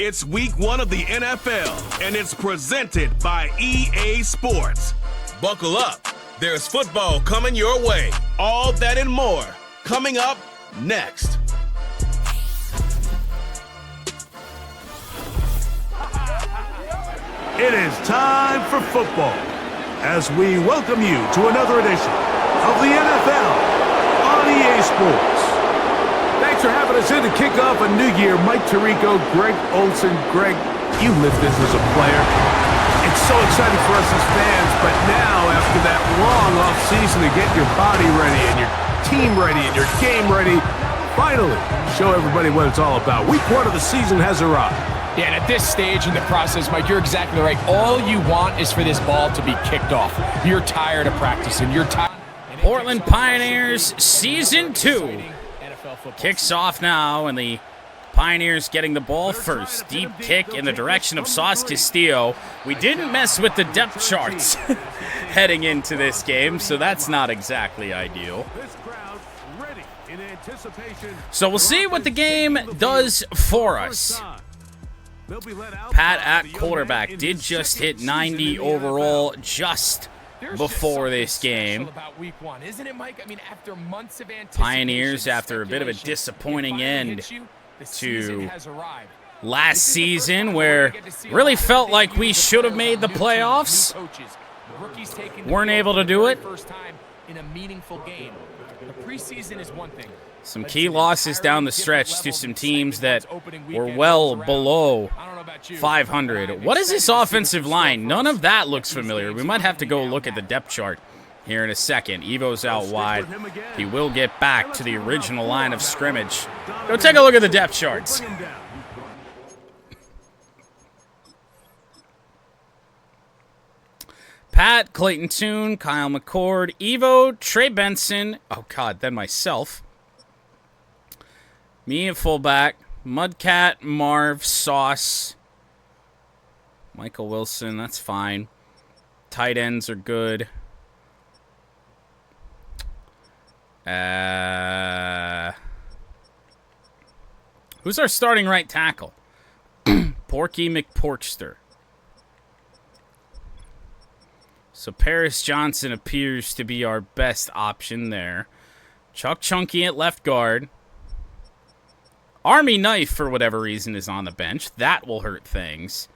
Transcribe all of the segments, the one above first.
It's week 1 of the NFL, and it's presented by EA Sports. Buckle up. There's football coming your way. All that and more coming up next. It is time for football as we welcome you to another edition of the NFL on EA Sports. Thanks for having us in to kick off a new year. Mike Tirico, Greg Olson. Greg, you lived this as a player. It's so exciting for us as fans, but now after that long offseason to get your body ready and your team ready and your game ready, finally show everybody what it's all about. Week 1 of the season has arrived. Yeah, and at this stage in the process, Mike, you're exactly right. All you want is for this ball to be kicked off. You're tired of practicing. You're tired. Portland Pioneers Season 2 kicks off now, and the Pioneers getting the ball first. Deep kick in the direction of Sauce Castillo. We didn't mess with the depth charts heading into this game, so that's not exactly ideal. So we'll see what the game does for us. Pat at quarterback did just hit 90 overall just before this game. Pioneers, after a bit of a disappointing end to last season, where really felt like we should have made the playoffs, weren't able to do it. Some key losses down the stretch to some teams that were well below 500. What is this offensive line? None of that looks familiar. We might have to go look at the depth chart here in a second. Evo's out wide. He will get back to the original line of scrimmage. Go take a look at the depth charts. Pat, Clayton Tune, Kyle McCord, Evo, Trey Benson. Oh, God, then myself. Me at fullback, Mudcat, Marv, Sauce, Michael Wilson, that's fine. Tight ends are good. Who's our starting right tackle? Porky McPorkster. So Paris Johnson appears to be our best option there. Chuck Chunky at left guard. Army Knife, for whatever reason, is on the bench. That will hurt things.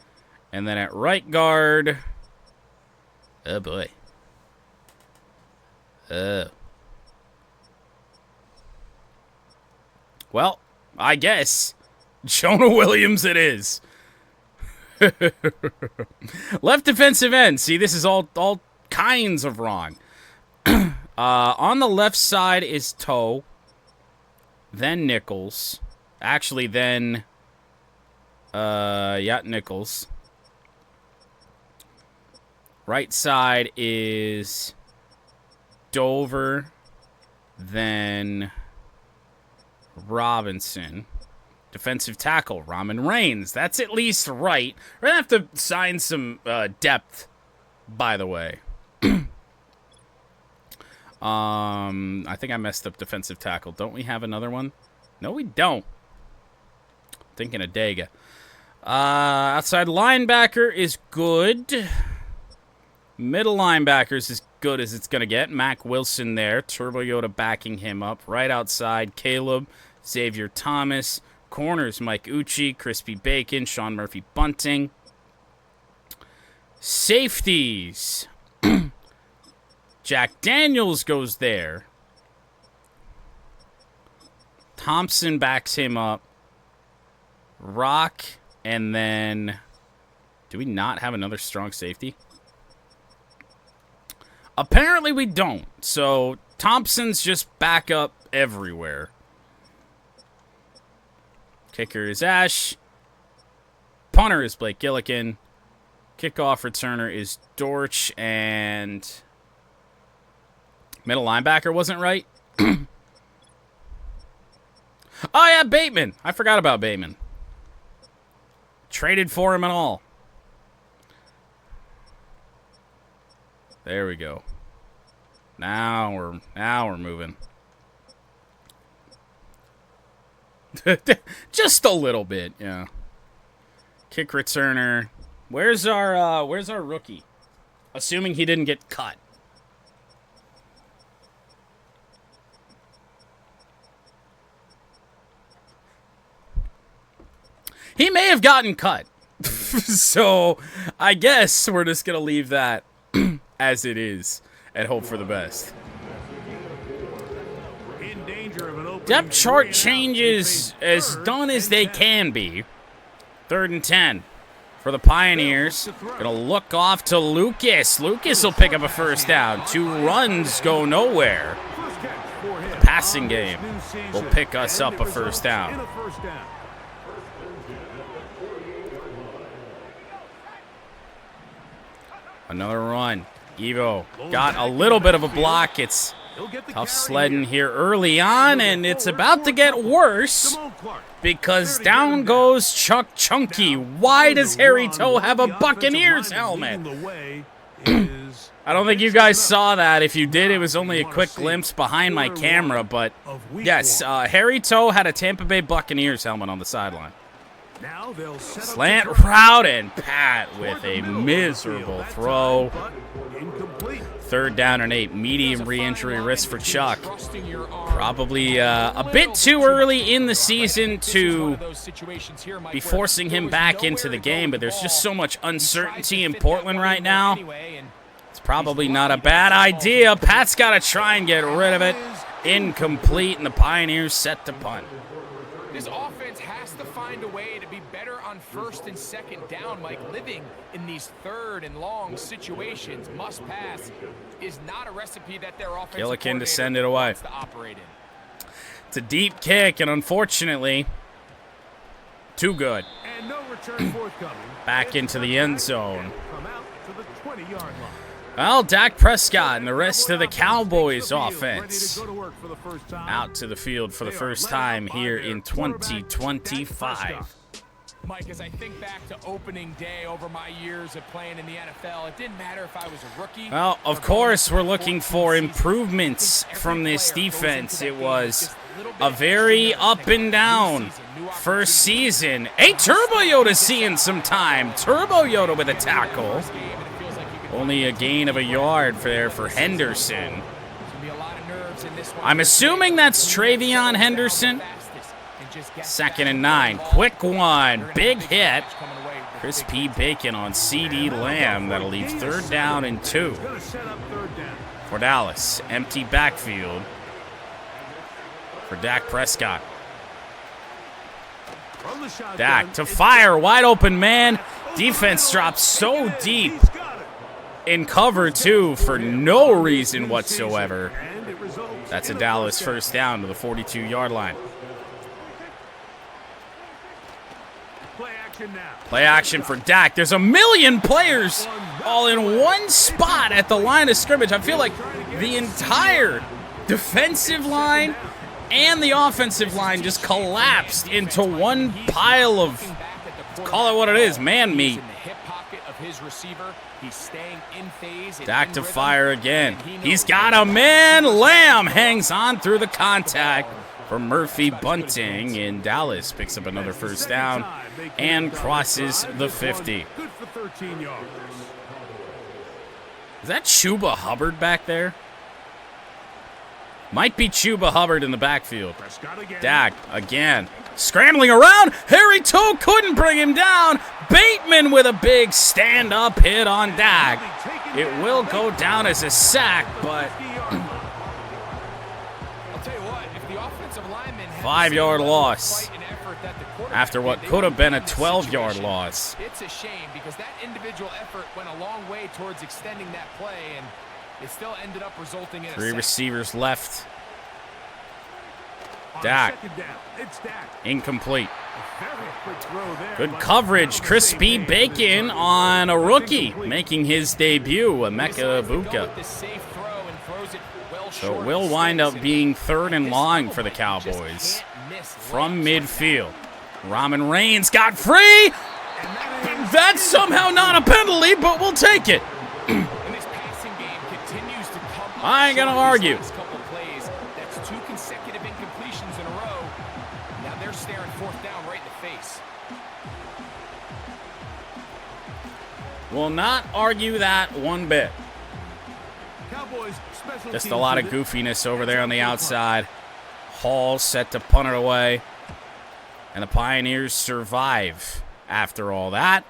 And then at right guard... Oh, boy. Well, I guess Jonah Williams it is. Left defensive end. See, this is all kinds of wrong. On the left side is Toe. Then Nichols. Actually, then, Nichols. Right side is Dover, then Robinson. Defensive tackle, Ramen Reigns. That's at least right. We're going to have to sign some depth, by the way. I think I messed up defensive tackle. Don't we have another one? No, we don't. Thinking of Dega. Outside linebacker is good. Middle linebacker's as good as it's going to get. Mac Wilson there. Turbo Yoda backing him up. Right outside, Caleb, Xavier Thomas. Corners, Mike Ucci, Crispy Bacon, Sean Murphy Bunting. Safeties. Jack Daniels goes there. Thompson backs him up. Rock, and then... Do we not have another strong safety? Apparently we don't. So Thompson's just back up everywhere. Kicker is Ash. Punter is Blake Gillikin. Kickoff returner is Dortch, and... Middle linebacker wasn't right? Oh, yeah, Bateman. I forgot about Bateman. Traded for him and all. There we go. Now we're moving. Just a little bit, yeah. Kick returner. Where's our rookie? Assuming he didn't get cut. He may have gotten cut. So I guess we're just going to leave that as it is and hope for the best. Depth chart changes as done as they can be. 3rd and 10 for the Pioneers. Going to look off to Lucas. Lucas will pick up a first down. 2 runs go nowhere. The passing game will pick us up a first down. Another run. Evo got a little bit of a block. It's tough sledding here early on, and it's about to get worse because down goes Chuck Chunky. Why does Harry Toe have a Buccaneers helmet? I don't think you guys saw that. If you did, it was only a quick glimpse behind my camera, but yes, Harry Toe had a Tampa Bay Buccaneers helmet on the sideline. Slant route, and Pat with a miserable throw. 3rd down and 8. Medium re-injury risk for Chuck. Probably a bit too early in the season to be forcing him back into the game, but there's just so much uncertainty in Portland right now. It's probably not a bad idea. Pat's got to try and get rid of it. Incomplete, and the Pioneers set to punt. This offense has to find a way to be better on 1st and 2nd down, Mike. Living in these 3rd and long situations, must pass, is not a recipe that their offensive Gillikin to send it away. To operate in. It's a deep kick, and unfortunately, too good. And no return forthcoming. Back into the end zone. Come out to the 20-yard line. Well, Dak Prescott and the rest of the Cowboys offense out to the field for the first time here in 2025. Mike, as I think back to opening day over my years of playing in the NFL, it didn't matter if I was a rookie. Well, of course, we're looking for improvements from this defense. It was a very up and down first season. Hey, Turbo Yoda seeing some time. Turbo Yoda with a tackle. Only a gain of a yard for Henderson. I'm assuming that's Travion Henderson. 2nd and 9. Quick one. Big hit. Chris P. Bacon on C.D. Lamb. That'll leave 3rd down and 2 for Dallas. Empty backfield for Dak Prescott. Dak to fire. Wide open man. Defense drops so deep in cover 2 for no reason whatsoever. That's a Dallas first down to the 42-yard line. Play action for Dak. There's a million players all in one spot at the line of scrimmage. I feel like the entire defensive line and the offensive line just collapsed into one pile of, call it what it is, man meat. Dak to fire again. He's got a man. Lamb hangs on through the contact for Murphy Bunting, and Dallas picks up another first down and crosses the 50. Is that Chuba Hubbard back there? Might be Chuba Hubbard in the backfield. Dak again. Scrambling around. Harry Toe couldn't bring him down. Bateman with a big stand-up hit on Dak. It will go down as a sack, but 5-yard loss after what could have been a 12-yard loss. It's a shame because that individual effort went a long way towards extending that play, and it still ended up resulting in a 3 receivers left. Dak. Incomplete. Good coverage. Crispy Bacon on a rookie making his debut, Emeka Ibuka. So it will wind up being 3rd and long for the Cowboys. From midfield. Ramen Reigns got free. That's somehow not a penalty, but we'll take it. I ain't going to argue. That's 2 consecutive incompletions in a row. Now they're staring 4th down right in the face. Will not argue that one bit. Cowboys special Just a teams lot of unit. goofiness over there on the outside. Hall set to punt it away. And the Pioneers survive after all that.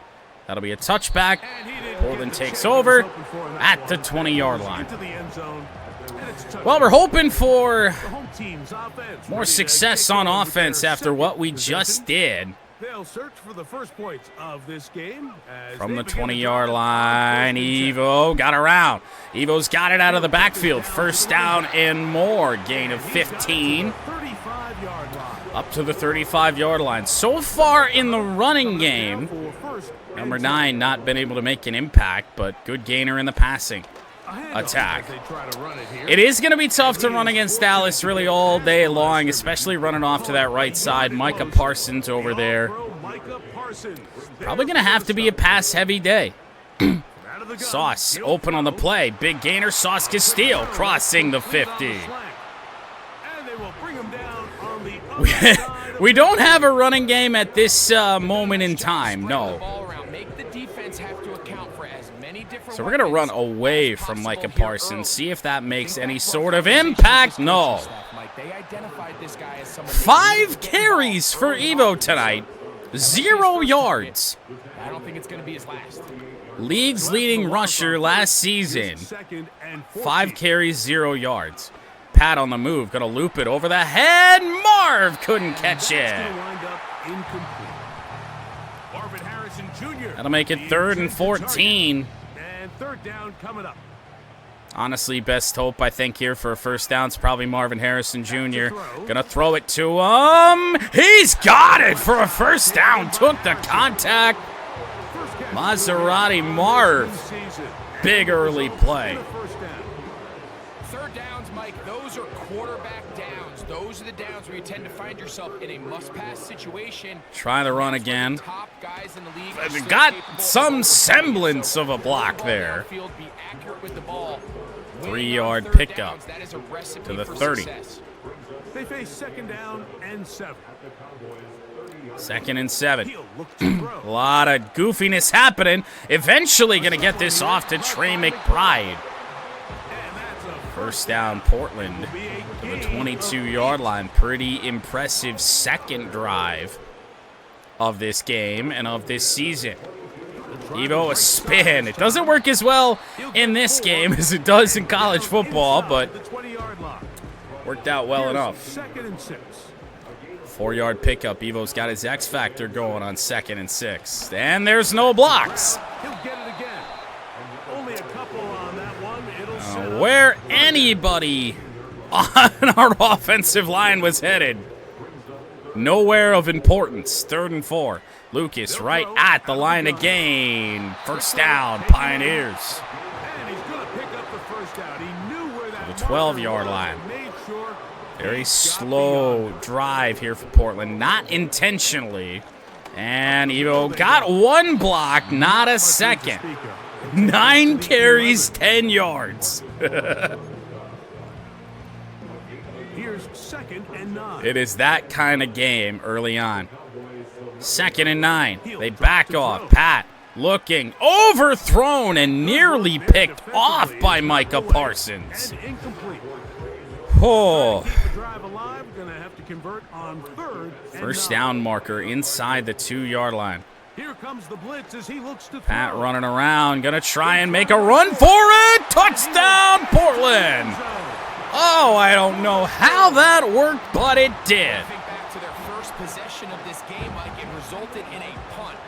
That'll be a touchback. And he didn't Portland get the takes check he was over hoping for on that at the one. 20-yard line. Into the end zone, and it's a touchdown. Well, we're hoping for The home team's offense more ready to success take on over with offense their after what we second just possession. did. They'll search for the first points of this game as From they the begin to 20-yard drive line, on first and 10. Evo got around. Evo's got it out of the backfield. First down and more. Gain of 15. 35-yard line. Up to the 35-yard line. So far in the running game, For first and number 10. 9 not been able to make an impact, but good gainer in the passing A handoff attack. as they try to run it here. It is going to be tough to run against Dallas really all day long, especially running off to that right side. Micah Parsons over there. Micah Parsons. Probably going to have to be a pass-heavy day. Out of the gun. Sauce He'll open on the throw. play. Big gainer, Sauce Castillo crossing the 50. And they will bring him down on the other side of We don't have a running game at this moment in time, The no. ball around. Make the defense have to account for as many different So we're going to run weapons away as from possible Micah here Parsons, early. see if that makes Think any that sort of conversation impact. with the No. coaching staff, Mike. They identified this guy as someone they 5 need to get carries involved for early Evo on. tonight. So, 0 yards. I don't think it's going to be his last. League's leading rusher last season. Second and 14. 5 carries, 0 yards. Pat on the move, gonna loop it over the head. Marv couldn't catch That's it. gonna wind up incomplete. Marvin Harrison Jr. That'll make it 3rd and 14. And third down coming up. Honestly, best hope I think here for a first down is probably Marvin Harrison Jr. Gonna throw it to him. He's got it for a first down. Took the contact. First catch Maserati Marv. this season. Big early play. First down. Third downs, Mike, those are quarterback downs. Those are the downs where you tend to find yourself in a must-pass situation. Try the run That's where again. the top guys in the league are We've so got capable of some overcoming. semblance So, of a block ball there. downfield, be accurate with the ball. 3-yard Winning on third pickup downs, that is a recipe to the for 30. success. They face second down and 7. 2nd and 7. He'll look to A throw. lot of goofiness happening. Eventually going to get this off to Trey McBride. And that's a First down, Portland be a to the gain of 22-yard line. Pretty impressive second drive of this game and of this season. Evo, a spin. It doesn't work as well in this game as it does in college football, but the 20-yard line. worked out well enough. Second and 6. 4-yard pickup. Evo's got his X factor going on 2nd and 6. And there's no blocks. He'll get it again. Only a couple on that one. It'll set up Where anybody on our offensive line was headed. Nowhere of importance. 3rd and 4. Lucas right at the line again. First down, Pioneers. And he's going to pick up the first down. He knew where that The 12-yard marker was line. and made sure Very he got slow beyond it. drive here for Portland. Not intentionally. And Evo got one block, not a second. 9 carries, 10 yards. Here's second and 9. It is that kind of game early on. 2nd and 9. They back off. Pat looking overthrown and nearly picked off by Micah Parsons. And incomplete. Oh, Keep the drive alive. Going to have to convert on third and first 9. down marker inside the 2-yard line. Here comes the blitz as he looks to Pat throw. running around, gonna try and make a run for it. Touchdown, Portland. Oh, I don't know how that worked, but it did. I think back to their first possession of this game, Mike, it resulted in a punt.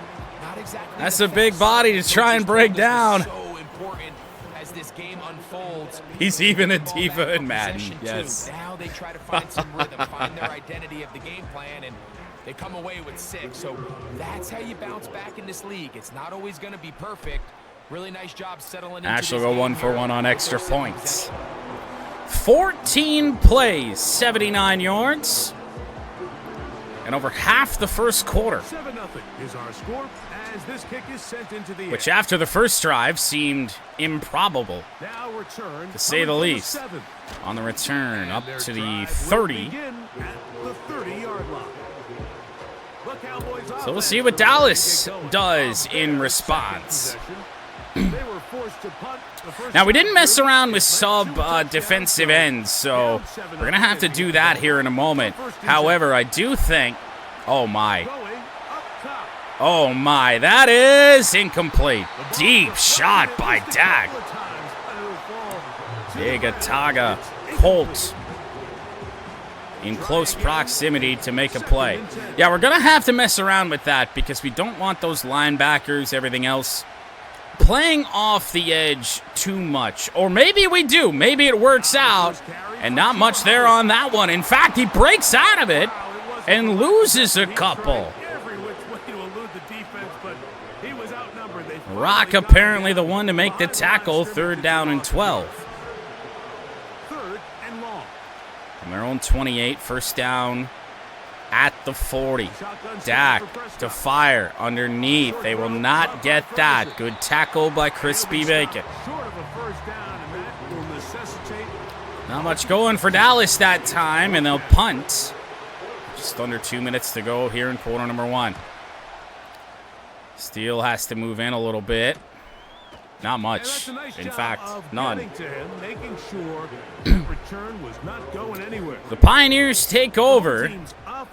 Not exactly. That's the a big fast body to start. try and Coaches break told us down. this was so important as this game unfolds. He's even a Ball diva back in on Madden. possession two. Yes. Now they try to find some rhythm, find their identity of the game plan, and they come away with 6. So that's how you bounce back in this league. It's not always going to be perfect. Really nice job settling into Ash will this go game 1 for here. 1 on extra First and points. 14 plays, 79 yards, and over half the first quarter, 7-0 is our score as this kick is sent into the which air. after the first drive seemed improbable. Now return to say the coming from least. 7. On the return, And up their to the drive will 30. begin at the 30-yard line. The Cowboys So we'll offense see what is Dallas ready to get going. does in Their response. second possession. Now, we didn't mess around with defensive ends, so we're going to have to do that here in a moment. However, I do think... Oh, my. Oh, my. That is incomplete. Deep shot by Dak. Digataga Colt in close proximity to make a play. Yeah, we're going to have to mess around with that because we don't want those linebackers, everything else, playing off the edge too much. Or maybe we do. Maybe it works out, and not much there on that one. In fact, he breaks out of it and loses a couple. Rock apparently the one to make the tackle, 3rd down and 12. From their own 28, 1st down at the 40. Dak to fire underneath. They will not get that. Good tackle by Crispy Bacon. Not much going for Dallas that time, and they'll punt. Just under 2 minutes to go here in quarter number 1. Steele has to move in a little bit. Not much. In fact, none. The Pioneers take over. Up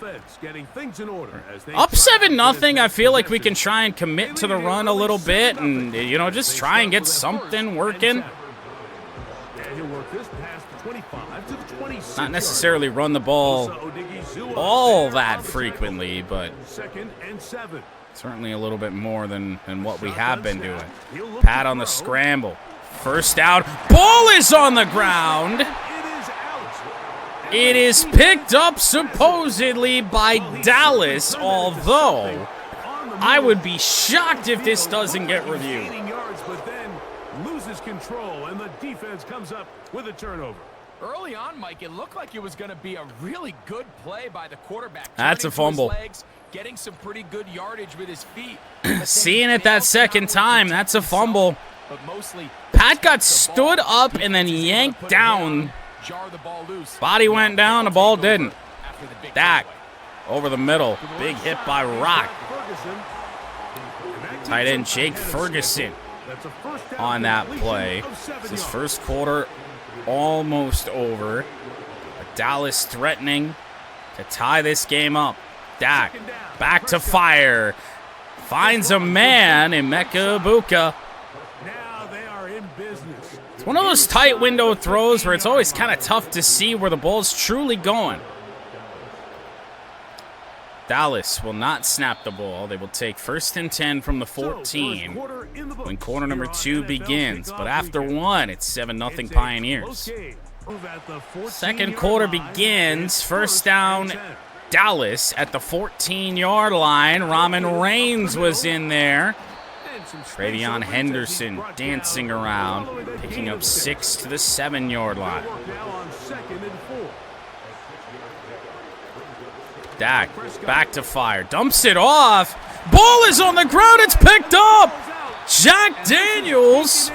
7-0. I feel like we can try and commit to the run a little bit and, you know, just try and get something working. Not necessarily run the ball all that frequently, but certainly a little bit more than what we have been doing. Pat on the scramble. 1st down. Ball is on the ground. It is picked up supposedly by Dallas, although I would be shocked if this doesn't get reviewed. Loses control, and the defense comes up with a turnover. Early on, Mike, it looked like it was going to be a really good play by the quarterback. That's a fumble. Legs, getting some pretty good yardage with his feet. Seeing it that second time, that's a fumble. Pat got stood up and then yanked down. Body went down, the ball didn't. Dak over the middle. Big hit by Rock. Tight end Jake Ferguson on that play. It's his first quarter almost over. But Dallas threatening to tie this game up. Dak back to fire. Finds a man in Emeka Egbuka. It's one of those tight window throws where it's always kind of tough to see where the ball's truly going. Dallas will not snap the ball. They will take 1st and 10 from the 14 when quarter number 2 begins. But after 1, it's 7-0 Pioneers. Second quarter begins. 1st down, Dallas at the 14-yard line. Ramen Reigns was in there. Travion Henderson dancing around, picking up 6 to the 7-yard line. Dak back to fire, dumps it off. Ball is on the ground, it's picked up. Jack Daniels,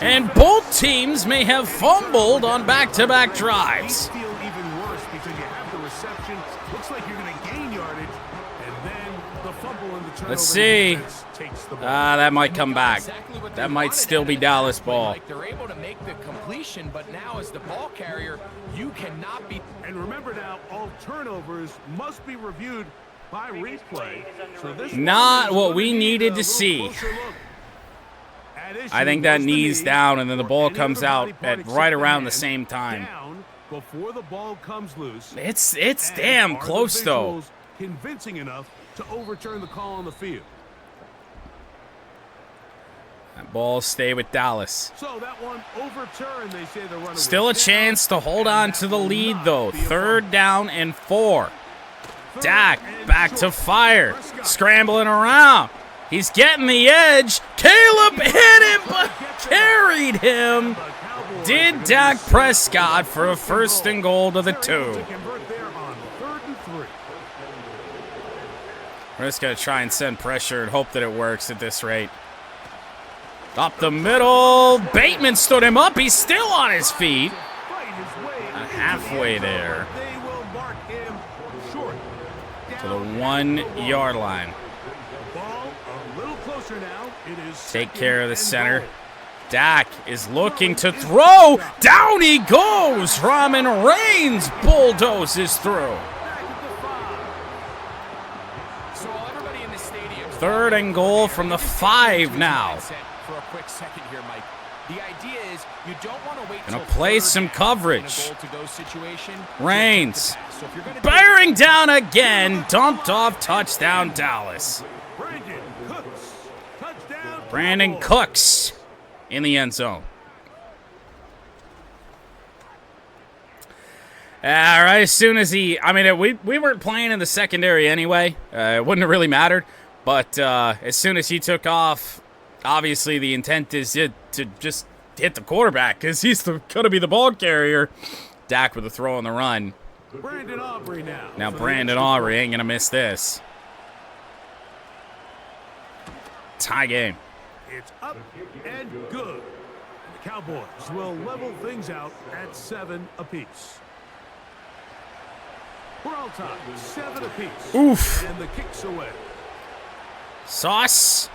and both teams may have fumbled on back-to-back drives. Let's see. That might come back. That might still be Dallas ball. They're able to make the completion, but now as the ball carrier, you cannot be. And remember now, all turnovers must be reviewed by replay. So this not what we needed to see. I think that knee's down, and then the ball comes out at right around the same time. Before the ball comes loose. It's damn close though. Convincing enough to overturn the call on the field. That ball stay with Dallas. So that one overturned, they say the runner. Still a chance to hold on to the lead though. 3rd down and 4. Dak back to fire. Scrambling around. He's getting the edge. Caleb hit him but carried him. Did Dak Prescott for a 1st and goal to the 2. We're just going to try and send pressure and hope that it works at this rate. Up the middle. Bateman stood him up. He's still on his feet. Halfway there. To the 1-yard line. closer now. It is Take care of the second center. and goal. Dak is looking to throw. Down he goes. Ramin Reigns bulldozes through. So while everybody in the stadium 3rd and goal from the 5 now. For a quick second here, Mike. The idea is you don't want to wait Gonna till play 3rd some down coverage. in a goal-to-go situation. Reigns. So if you're gonna Bearing down again. Dumped off. Touchdown, Dallas. Brandon Cooks. Touchdown. Brandon Cowboys. Cooks in the end zone. All right, as soon as we weren't playing in the secondary anyway. It wouldn't have really mattered. But as soon as he took off, obviously the intent is to just hit the quarterback because he's going to be the ball carrier. Dak with a throw on the run. Brandon Aubrey now. Now Brandon Aubrey ain't going to miss this. Tie game. It's up and good. The Cowboys will level things out at 7 apiece. We're all tied, 7 apiece. Oof. And the kick's away. Sauce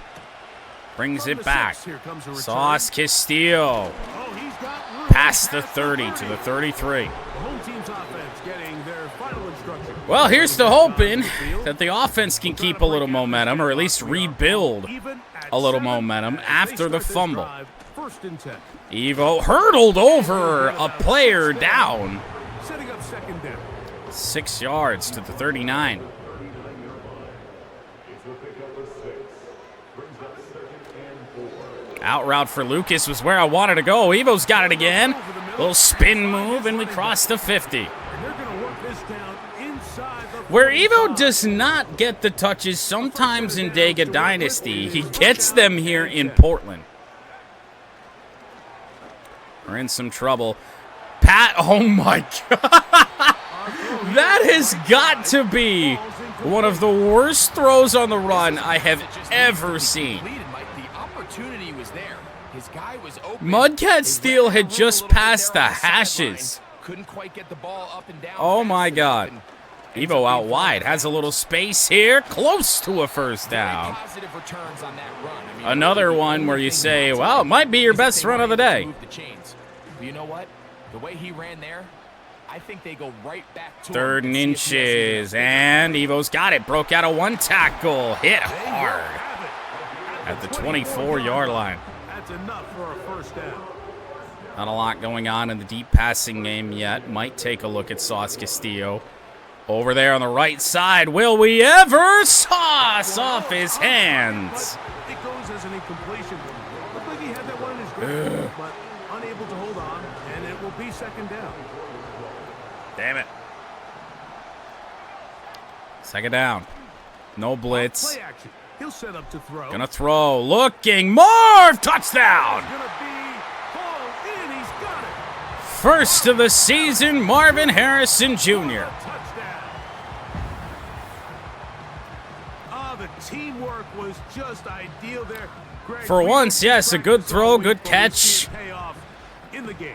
brings From it the back. 6, here comes a return. Sauce Castillo Oh, he's got room past the past 30 to the 33. The home team's offense getting their final instruction. Well, here's to hoping that the offense can keep a little momentum or at least rebuild a little momentum after the fumble. First and 10. Evo hurdled over a player down. Setting up second down. 6 yards to the 39. Out route for Lucas was where I wanted to go. Evo's got it again. Little spin move, and we crossed the 50. And they're going to work this down inside the Where Evo does not get the touches sometimes in Dega Dynasty, he gets them here in Portland. We're in some trouble. Pat, oh my God. That has got to be one of the worst throws on the run I have ever seen. The opportunity was there. His guy was open. Mudcat Steel had just passed the hashes. Couldn't quite get the ball up and down. Oh fast my enough, God. and Evo out wide, has a little space here, close to a first down. positive returns on that run. I mean, Another one where you say, well, it might be your best run of the day. move the chains. But you know what? The way he ran there, I think they go right back to 3rd him and see if he has inches, anything. and Evo's got it. Broke out of one tackle, hit hard at the 24-yard line. That's enough for a first down. Not a lot going on in the deep passing game yet. Might take a look at Sauce Castillo. Over there on the right side, will we ever? Sauce off his hands. It goes as an incompletion. Looked like he had that one in his grip, but unable to hold on, and it will be second down. Damn it. Second down. No blitz. Play action. He'll set up to throw. Gonna throw. Looking. Marv. Touchdown. Gonna be called in. He's got it. First of the season, Marvin Harrison Jr. Touchdown. The teamwork was just ideal there. Greg, For we once, didn't yes, a good practice throw, all week, good but we catch. see it pay off in the game.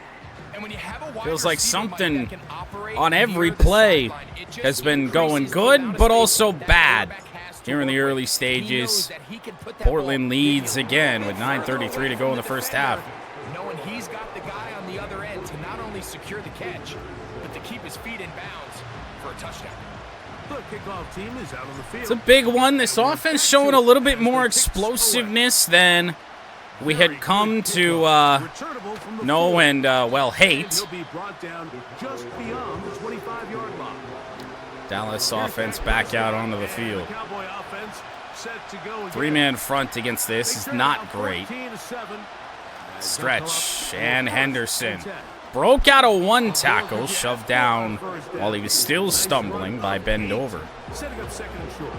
And when you have a wide Feels like receiver, Mike, something that can operate on every near the play sideline, it just has been going increases the amount good, of but space also that bad quarterback has to here in the work early with. He stages. knows that he can put that Portland ball leads in again with the 9:33 to go in the first half. Knowing he's got the guy on the other end to not only secure the catch, but to keep his feet in bounds for a touchdown. The kickoff team is out on the field. It's a big one. This offense showing a little bit more explosiveness than we had come to Returnable from the know 4. and, well, hate. He'll be brought down just beyond the 25-yard line. Dallas offense back out onto the field. Cowboy offense set to go again. 3-man front against this is not great. 14-7. Stretch and Henderson. Broke out of one tackle, shoved down while he was still stumbling by bend over. Setting up second and short.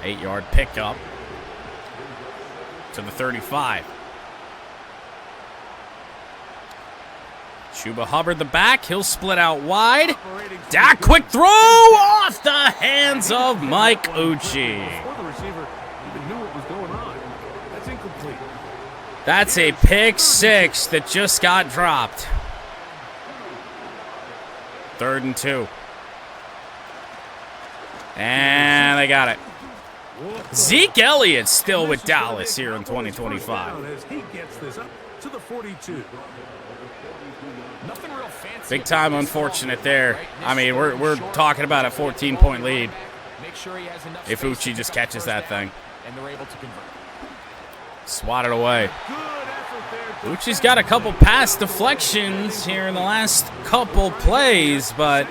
8-yard pickup to the 35. Chuba Hubbard the back. He'll split out wide. Dak quick throw off the hands of Mike Uchi. Before the receiver even knew what was going on. That's incomplete. That's a pick six that just got dropped. 3rd and 2. And they got it. Zeke Elliott's still with Dallas here in 2025. As he gets this up to the 42. Big time unfortunate there. I mean, we're talking about a 14-point lead. If Uchi just catches that thing. And they're able to convert. Swat it away. Uchi's got a couple pass deflections here in the last couple plays, but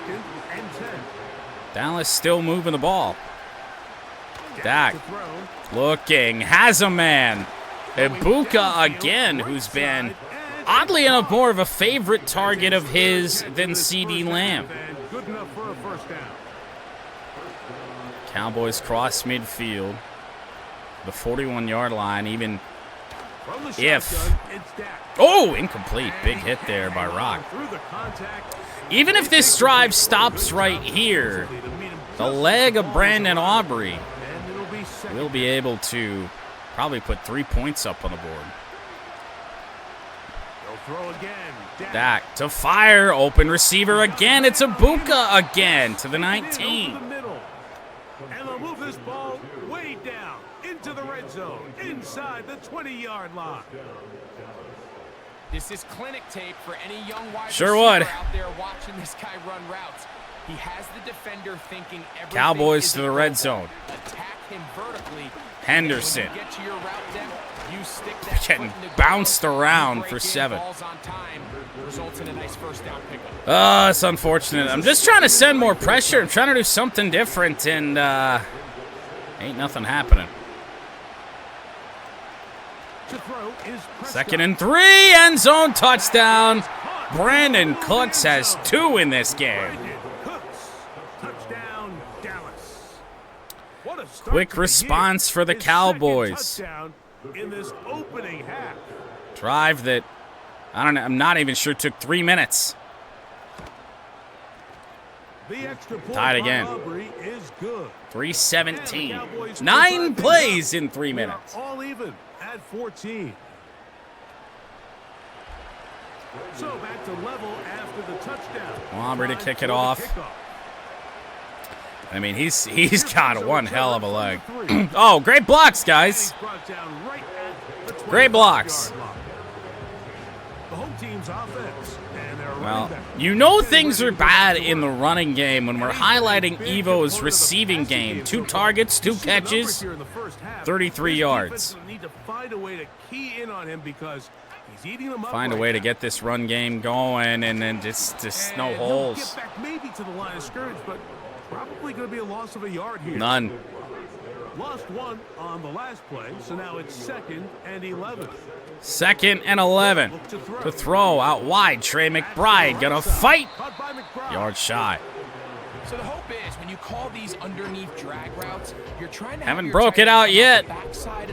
Dallas still moving the ball. Dak looking, has a man. Ibuka again, who's been, oddly enough, more of a favorite target of his than CeeDee Lamb. Cowboys cross midfield. The 41-yard line, even if... Oh, incomplete. Big hit there by Rock. Even if this drive stops right here, the leg of Brandon Aubrey will be able to probably put 3 points up on the board. Dak to fire. Open receiver again. It's Ibuka again to the 19. And they'll move this ball way down into the red zone, inside the 20-yard line. This is clinic tape for any young wide Sure receiver would. out there watching this guy run routes. He has the defender thinking everything Cowboys is to the a red go. zone. Attack him vertically. Henderson When you get to your route depth, you stick that getting foot in the bounced ground, around you break for in 7. balls on time, results in a nice first down pickup. It's unfortunate. I'm just trying to send more pressure. I'm trying to do something different, and ain't nothing happening. Second and 3, end zone touchdown. Brandon Cooks has 2 in this game. Quick response for the Cowboys. Drive that, I don't know, I'm not even sure took 3 minutes. Tied again. 3:17. 9 plays in 3 minutes. All even at 14. So back to level after the touchdown. Aubrey to kick it off. I mean, he's got one hell of a leg. Oh, great blocks, guys. Great blocks. The home team's offense. Well, you know things are bad in the running game when we're highlighting Evo's receiving game. 2 targets, 2 catches, 33 yards. Find a way to key in on him because he's eating them up. Find a way to get this run game going, and then just no holes. Get back maybe to the line of scrimmage, but probably going to be a loss of a yard here. None. Lost 1 on the last play, so now it's 2nd and 11. 2nd and 11. To throw out wide. Trey McBride gonna fight. Yard shy. So the hope is when you call these underneath drag routes, you're trying to Haven't broke it out yet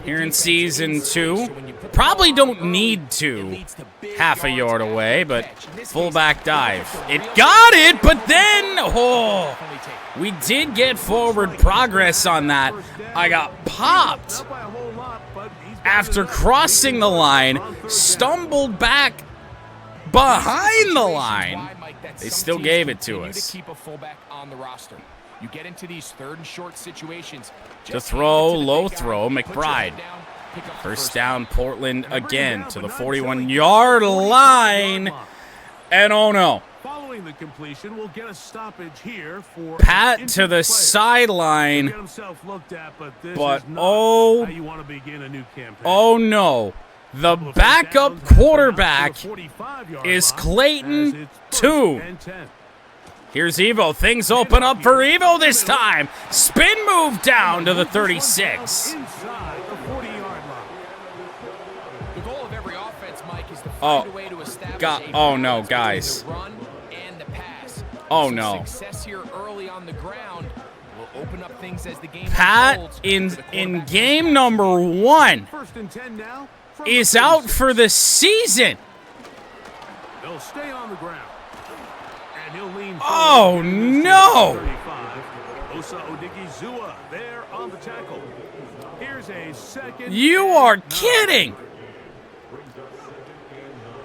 here in season 2. Probably don't need to. Half a yard away, but fullback dive. It got it, but then, we did get forward progress on that. I got popped after crossing the line, stumbled back behind the line. They still gave it to us. Keep a fullback on the roster. You get into these 3rd and short situations. To throw, low throw, McBride. First down, Portland again to the 41-yard line. And oh no. Following the completion, we'll get a stoppage here for Pat to the sideline. But oh no. The backup quarterback is Clayton Tune. Here's Evo. Things open up for Evo this time. Spin move down to the 36. The goal of every offense, Mike, is to find a way to establish oh no, guys. the run and the pass. Oh no. Success here early on the ground will open up things as the game Pat unfolds. in game number 1 First and 10 now. is out for the season. They'll stay on the ground. And he'll lean Oh no. Osa Odigizua there on the tackle. Here's a second. You are kidding.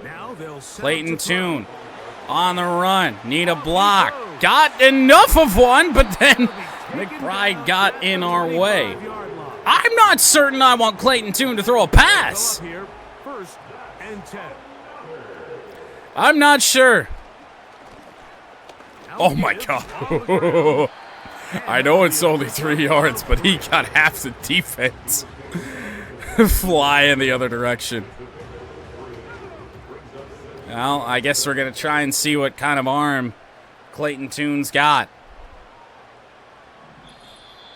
Now they'll Clayton Tune on the run. Need a block. Got enough of one, but then McBride got in our way. I'm not certain I want Clayton Tune to throw a pass. Here, 1st and 10. I'm not sure. Oh, my God. I know it's only 3 yards, but he got half the defense fly in the other direction. Well, I guess we're going to try and see what kind of arm Clayton Tune's got.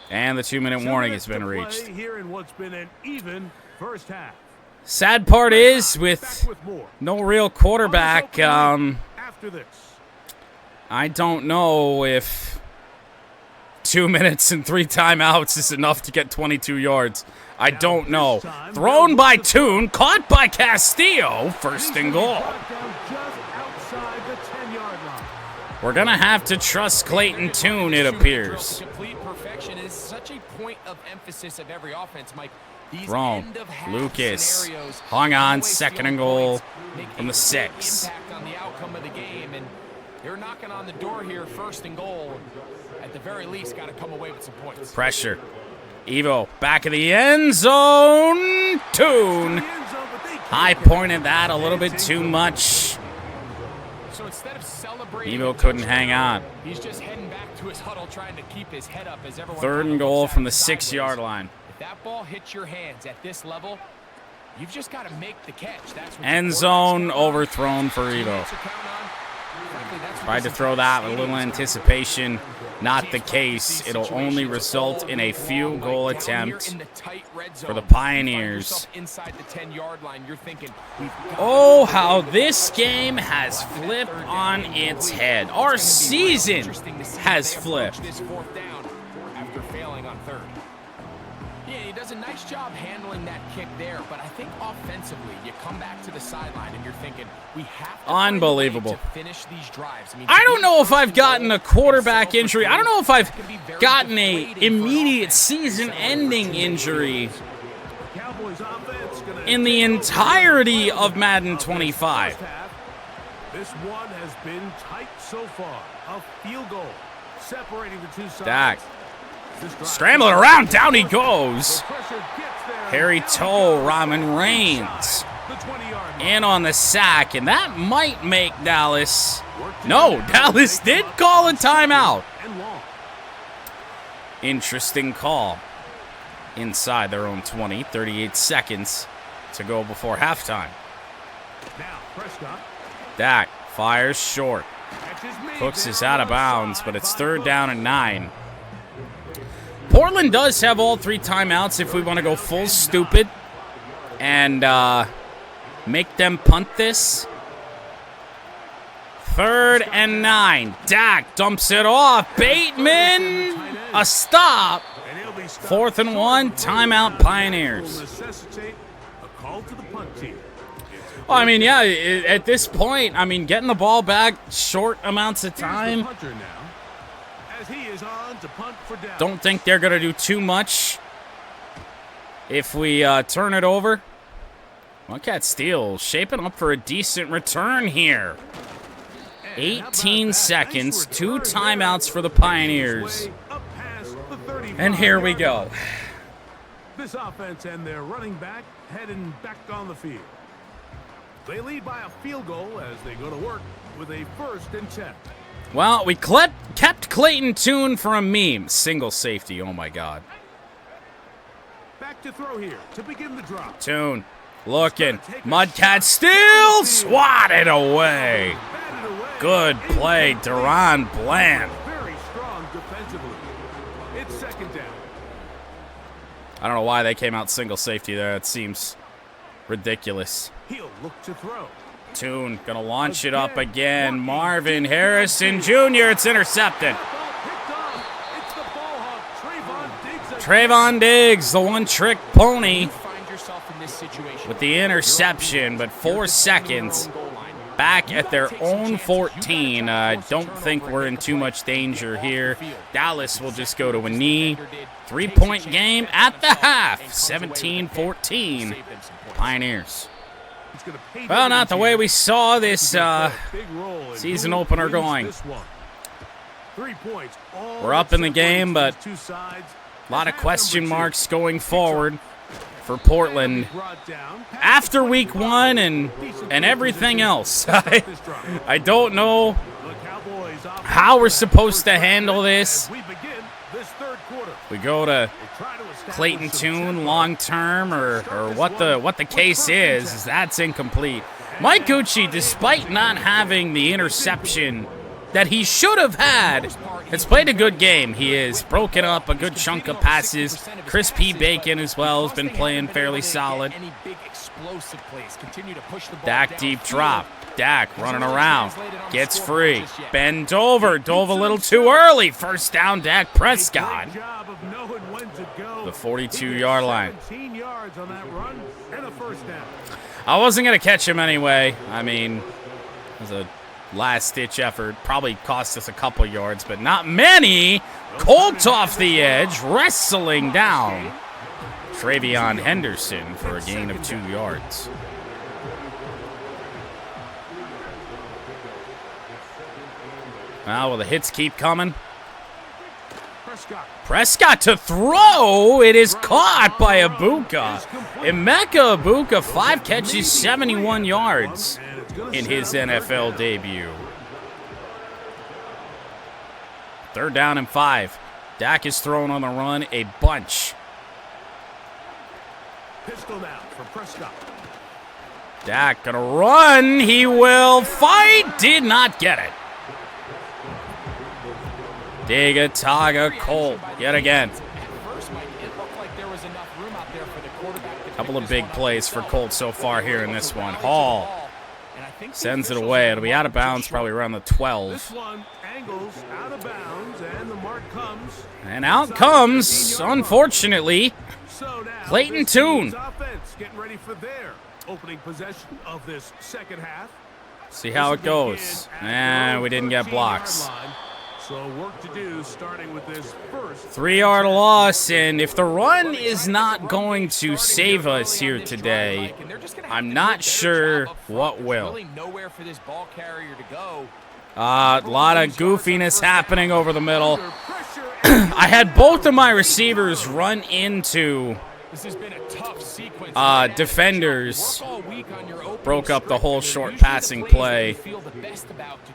And the 2-minute warning has been reached. Here in what's been an even first half. Sad part is, with no real quarterback, After this. I don't know if 2 minutes and 3 timeouts is enough to get 22 yards. I don't know. Thrown by Tune, caught by Castillo, 1st and goal. We're going to have to trust Clayton Tune, it appears. Complete perfection is such a point of emphasis of every offense, Mike. Thrown. Lucas hung on, 2nd and goal from the 6. Impact on the outcome of the game, and they're knocking on the door here, 1st and goal. At the very least, got to come away with some points. Pressure. Evo back of the end zone. Tune. High pointed that a little bit too much. So instead of celebrating, Evo couldn't hang on. He's just heading back to his huddle, trying to keep his head up as everyone. 3rd and goal from the 6-yard line. If that ball hits your hands at this level, you've just got to make the catch. That's what End zone overthrown for Evo. Tried to throw that with a little anticipation. Not the case. It'll only result in a field goal attempt for the Pioneers. Oh, how this game has flipped on its head. Our season has flipped. After failing on 3rd. Yeah, he does a nice job handling that kick there, but I think offensively, you come back to the sideline and you're thinking, we have to unbelievable. Finish these drives. I don't know if I've gotten a quarterback injury. I don't know if I've gotten a immediate season-ending injury in the entirety of Madden 25. This one has been tight so far. A field goal separating the two sides. Dak scrambling around, down he goes. Harry Toe, Ramen Reigns in on the sack, and that might make Dallas. No, Dallas did call a timeout. Interesting call. Inside their own 20, 38 seconds to go before halftime. Dak fires short. Cooks is out of bounds, but it's 3rd down and 9. Portland does have all 3 timeouts if we want to go full stupid and make them punt this. 3rd and 9. Dak dumps it off. Bateman, a stop. 4th and 1, timeout Pioneers. Well, I mean, yeah, at this point, I mean, getting the ball back short amounts of time. Don't think they're going to do too much if we turn it over. Wildcat Steel shaping up for a decent return here. 18 seconds, 2 timeouts for the Pioneers. And here we go. This offense and their running back heading back on the field. They lead by a field goal as they go to work with a 1st and 10. Well, we kept Clayton Tune for a meme. Single safety, oh my God. Back to throw here to begin the drop. Tune looking. Mudcat still swatted away. Good play, Deron Bland. Very strong defensively. It's 2nd down. I don't know why they came out single safety there. It seems ridiculous. He'll look to throw. Tune gonna launch it up again. Marvin Harrison Jr. It's intercepted. Trayvon Diggs, the one-trick pony, with the interception, but 4 seconds back at their own 14. I don't think we're in too much danger here. Dallas will just go to a knee. 3-point game at the half. 17-14. Pioneers. Well, not the way we saw this season opener going. We're up in the game, but A lot of question marks going forward for Portland after week 1 and everything else. I don't know how we're supposed to handle this. We go to Clayton Tune long term, or what the case is that's incomplete. Mike Gucci, despite not having the interception that he should have had, has played a good game. He has broken up a good chunk of passes. Chris P. Bacon as well has been playing fairly solid. Dak deep drop. Dak running around. Gets free. Bend over. Dove a little too early. First down, Dak Prescott. The 42-yard line. I wasn't going to catch him anyway. I mean, it was a last-ditch effort. Probably cost us a couple yards, but not many. Colt off the edge, wrestling down Travion Henderson for a gain of 2 yards. Well, will the hits keep coming? Prescott to throw. It is caught by Ibuka. Emeka Ibuka, 5 catches, 71 yards in his NFL debut. 3rd down and 5. Dak is thrown on the run a bunch. Dak gonna run. He will fight. Did not get it. Diga, Taga, Colt, yet again. Couple of big plays for Colt so far here in this one. Hall sends it away. It'll be out of bounds probably around the 12. And out comes, unfortunately, Clayton Tune. See how it goes. And we didn't get blocks. So work to do starting with this first 3-yard loss, and if the run is not going to save us here today, I'm not sure what will. A lot of goofiness happening over the middle. I had both of my receivers run into defenders. Broke up the whole short passing play.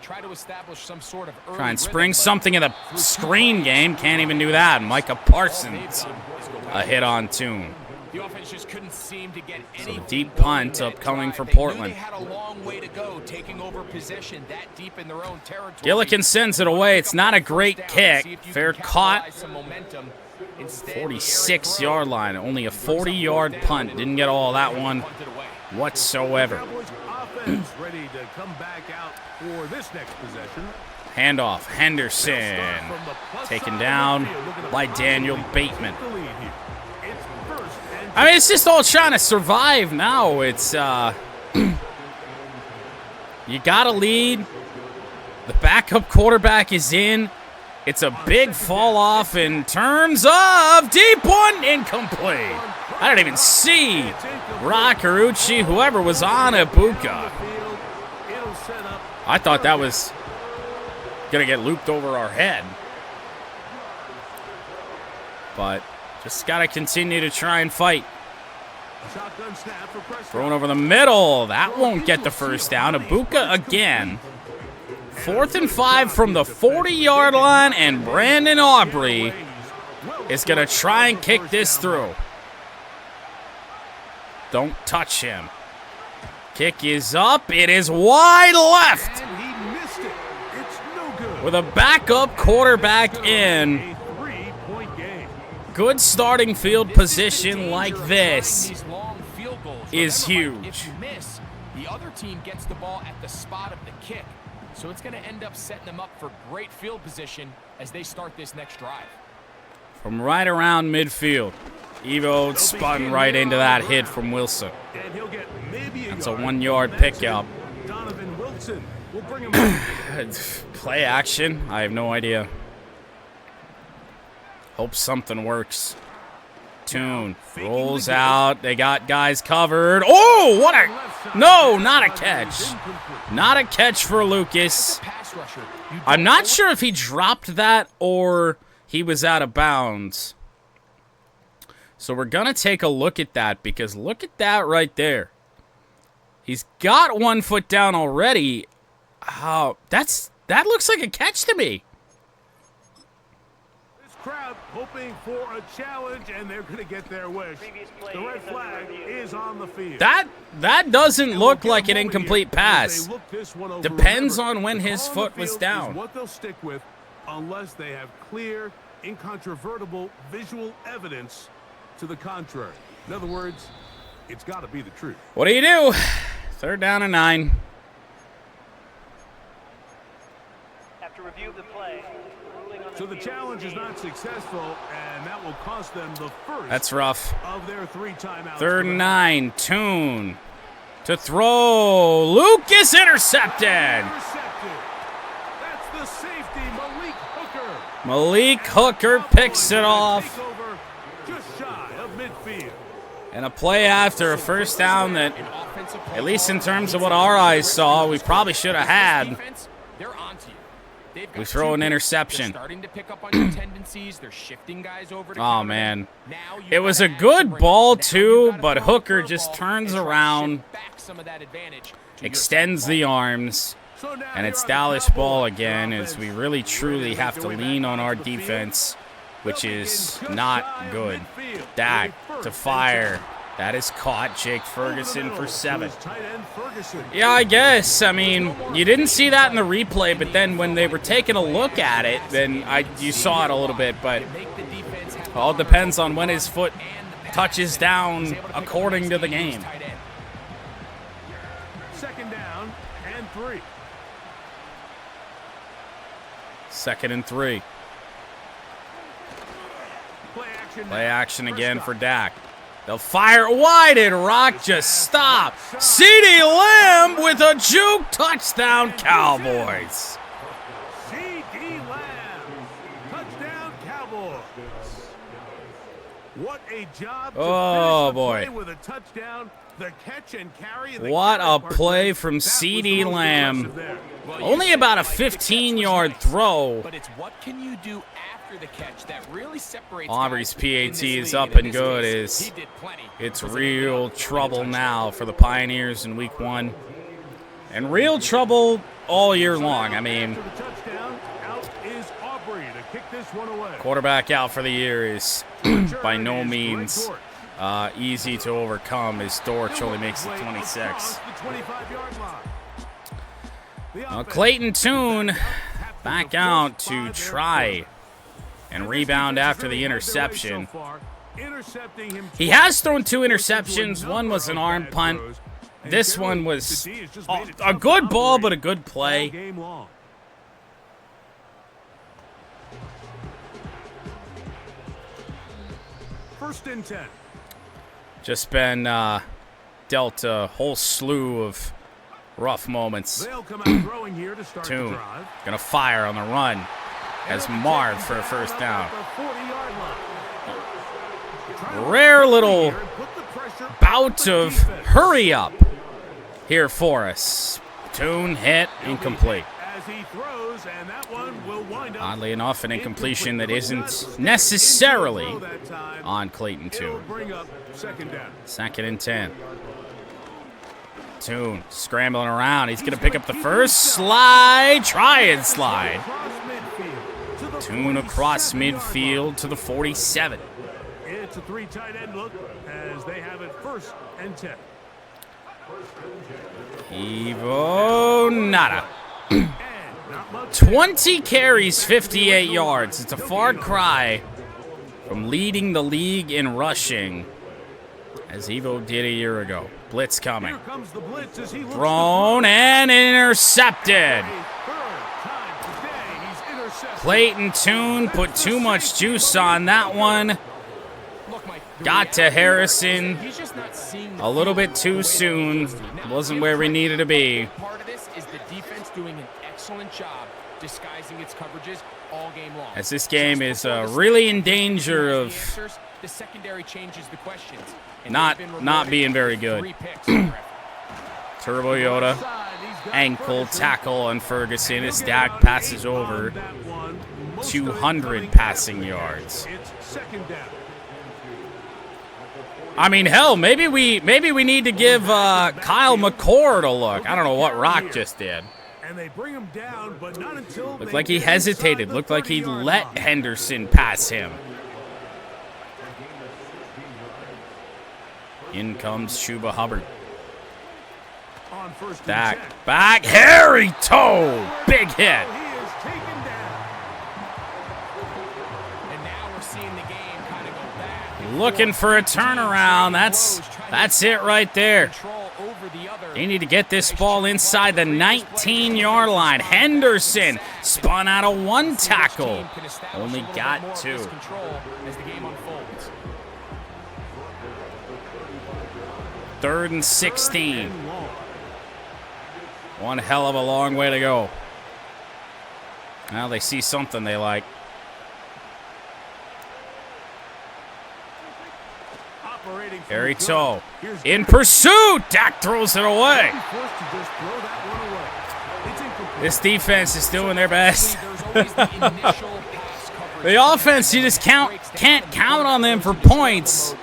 Try and spring something in the screen game. Can't even do that. Micah Parsons, a hit on Tune. So deep punt upcoming for Portland. Gillikin sends it away. It's not a great kick. Fair caught. 46-yard line. Only a 40-yard punt. Didn't get all that one whatsoever. Handoff. Henderson taken down by Daniel Bateman. I mean, it's just all trying to survive now. It's you gotta lead. The backup quarterback is in. It's a big fall off in terms of deep one, incomplete. I didn't even see Carucci, whoever was on Ibuka. I thought that was gonna get looped over our head. But just gotta continue to try and fight. Thrown over the middle. That won't get the first down. Ibuka again. 4th and 5 from the 40-yard line, and Brandon Aubrey is going to try and kick this through. Don't touch him. Kick is up. It is wide left. With a backup quarterback in. Good starting field position like this is huge. The other team gets the ball at the spot of the kick. So it's going to end up setting them up for great field position as they start this next drive. From right around midfield, Evo spun right into that hit from Wilson. That's a 1-yard pickup. Play action? I have no idea. Hope something works. Tune rolls out. They got guys covered. Oh, what a... No, not a catch. Not a catch for Lucas. I'm not sure if he dropped that or he was out of bounds. So we're going to take a look at that because look at that right there. He's got 1 foot down already. Oh, that looks like a catch to me. This crowd hoping for a challenge, and they're going to get their wish. The red flag is on the field. That doesn't look like an incomplete pass. Depends on when his foot was down. What they'll stick with unless they have clear, incontrovertible visual evidence to the contrary. In other words, it's got to be the truth. What do you do? 3rd down and 9. After review of the play, so the challenge is not successful, and that will cost them the first. That's rough. Of their 3 timeouts. 3rd and 9. Tune to throw. Lucas intercepted. That's the safety, Malik Hooker. Malik Hooker picks it off. Just shy of midfield. And a play after a first down that, at least in terms of what our eyes saw, we probably should have had. They're onto you. We throw an interception. They're starting to pick up on your tendencies. They're shifting guys over to Oh, man. It was a good ball, too, but Hooker just turns around, extends the arms, and it's Dallas ball again as we really, truly have to lean on our defense, which is not good. Dak to fire. That is caught. Jake Ferguson for 7. Yeah, I guess. I mean, you didn't see that in the replay, but then when they were taking a look at it, then you saw it a little bit. But it all depends on when his foot touches down according to the game. 2nd down and 3. 2nd and 3. Play action again for Dak. They'll fire. Why did Rock just stop? CeeDee Lamb with a juke touchdown, Cowboys. CeeDee Lamb, touchdown, Cowboys. What a job to Oh, boy. play with a touchdown. The catch and carry. What a play from CeeDee Lamb. Only about a 15-yard throw. But it's what can you do after the catch that really separates. Aubrey's guys in PAT this is league. up In and this good. case, he did plenty. It's real trouble now for the Pioneers in Week 1. And real trouble all year long. I mean, quarterback out for the year is by no means easy to overcome as Dortch only makes it 26. Now Clayton Tune back out to try and rebound after the interception. He has thrown 2 interceptions. One was an arm punt. This one was a good ball, but a good play. 1st and 10. Just been dealt a whole slew of rough moments. Tune gonna fire on the run as Marv for a first down. Rare little bout of hurry up here for us. Tune hit, incomplete. Oddly enough, an incompletion that isn't necessarily on Clayton Tune. 2nd and 10. Tune scrambling around. He's going to pick up the first slide. Try and slide. Tune across midfield to the 47. It's a 3 tight end look as they have it 1st and 10. Evo nada. 20 carries, 58 yards. It's a far cry from leading the league in rushing, as Evo did a year ago. Blitz coming. Thrown and intercepted. Clayton Tune put too much juice on that one. Got to Harrison a little bit too soon. Wasn't where we needed to be. Part of this is the defense doing an excellent job disguising its coverages all game long. As this game is really in danger of the secondary changes the questions. not being very good. Turbo Yoda, ankle tackle on Ferguson as Dak passes over 200 passing yards. It's 2nd down. I mean, hell, maybe we need to give Kyle McCord a look. I don't know what Rock just did. And they bring him down, but not until Looked like he hesitated. Looked like he let Henderson pass him. In comes Chuba Hubbard. Back, Harry Toe, big hit. Looking for a turnaround. That's it right there. They need to get this ball inside the 19-yard line. Henderson spun out of one tackle. Only got two. Third and 16. One hell of a long way to go. Now they see something they like. Harry Toe in pursuit. Dak throws it away. This defense is doing their best. The offense, you just can't count on them for points.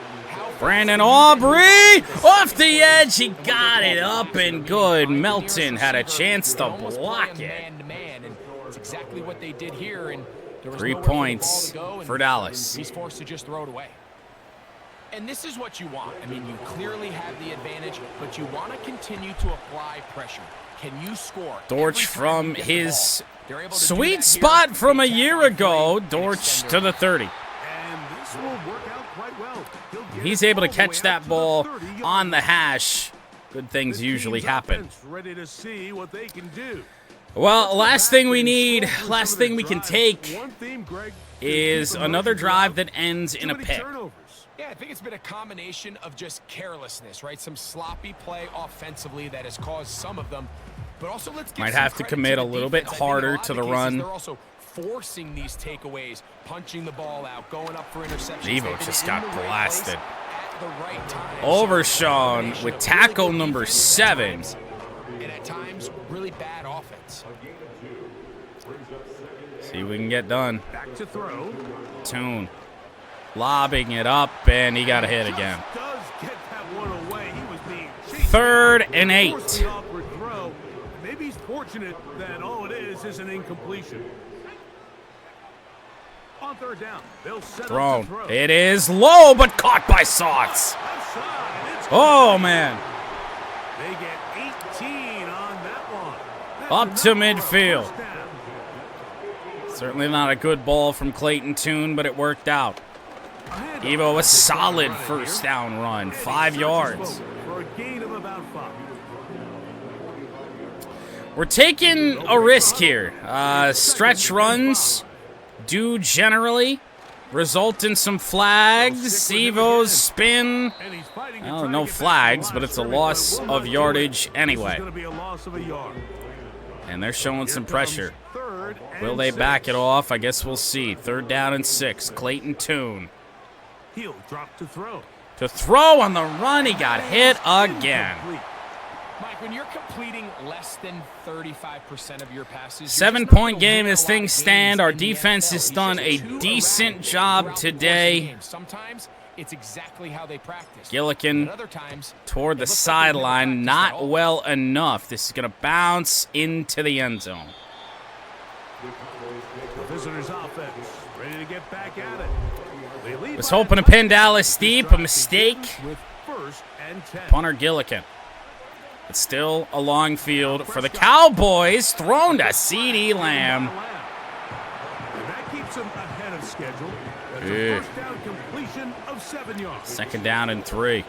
Brandon Aubrey off the edge. He got it up and good. Melton had a chance to block it. That's exactly what they did here. And 3 points for Dallas. He's forced to just throw it away. And this is what you want. I mean, you clearly have the advantage, but you want to continue to apply pressure. Can you score? Dortch from his sweet spot from a year ago. Dortch to the 30. And this will work out quite well. He's able to catch that ball on the hash. Good things usually happen. Ready to see what they can do. Well, last thing we need, last thing we can take is another drive that ends in a pick. Yeah, I think it's been a combination of just carelessness, right? Some sloppy play offensively that has caused some of them. But also, let's give might have to commit a little bit harder to the run. They're also forcing these takeaways, punching the ball out, going up for interceptions. Devo just got blasted. Overshawn with tackle number 7. And at times, really bad offense. See if we can get done. Back to throw. Tune lobbing it up, and he got a hit again. 3rd and 8. Maybe he's fortunate that all it is an incompletion. On 3rd down, they'll set thrown. It is low, but caught by Sauce. Oh, man. They get 18 on that one. Up to midfield. Certainly not a good ball from Clayton Tune, but it worked out. Evo, a solid first down run, 5 yards. For a gain of about 5. We're taking a risk here. Stretch runs do generally result in some flags. Evo's spin. Well, no flags, but it's a loss of yardage anyway. And they're showing some pressure. Will they back it off? I guess we'll see. 3rd down and 6. Clayton Tune. He'll drop to throw. To throw on the run, he got hit again. Mike, when you're completing less than 35% of your passes, 7-point game as things stand. Our defense has done a decent job today. Sometimes it's exactly how they practice. Gillikin toward the sideline, not well enough. This is going to bounce into the end zone. The visitors' offense ready to get back at it. Was hoping to pin Dallas deep, a mistake. Punter Gillikin. But still a long field for the Cowboys. Thrown to CeeDee Lamb. And that keeps them ahead of schedule. That's a first down completion of 7 yards. 2nd down and 3.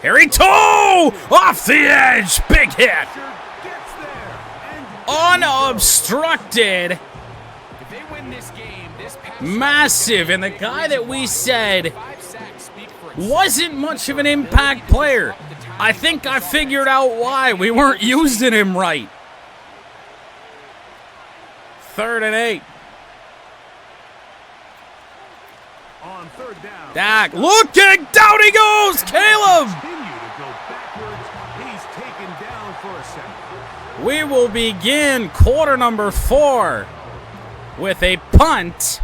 Harry Toe off the edge. Big hit. Unobstructed. Massive. And the guy that we said wasn't much of an impact player, I think I figured out why. We weren't using him right. 3rd and 8. On 3rd down. Dak looking. Down he goes. Caleb. He's taken down for a second. We will begin quarter number 4 with a punt.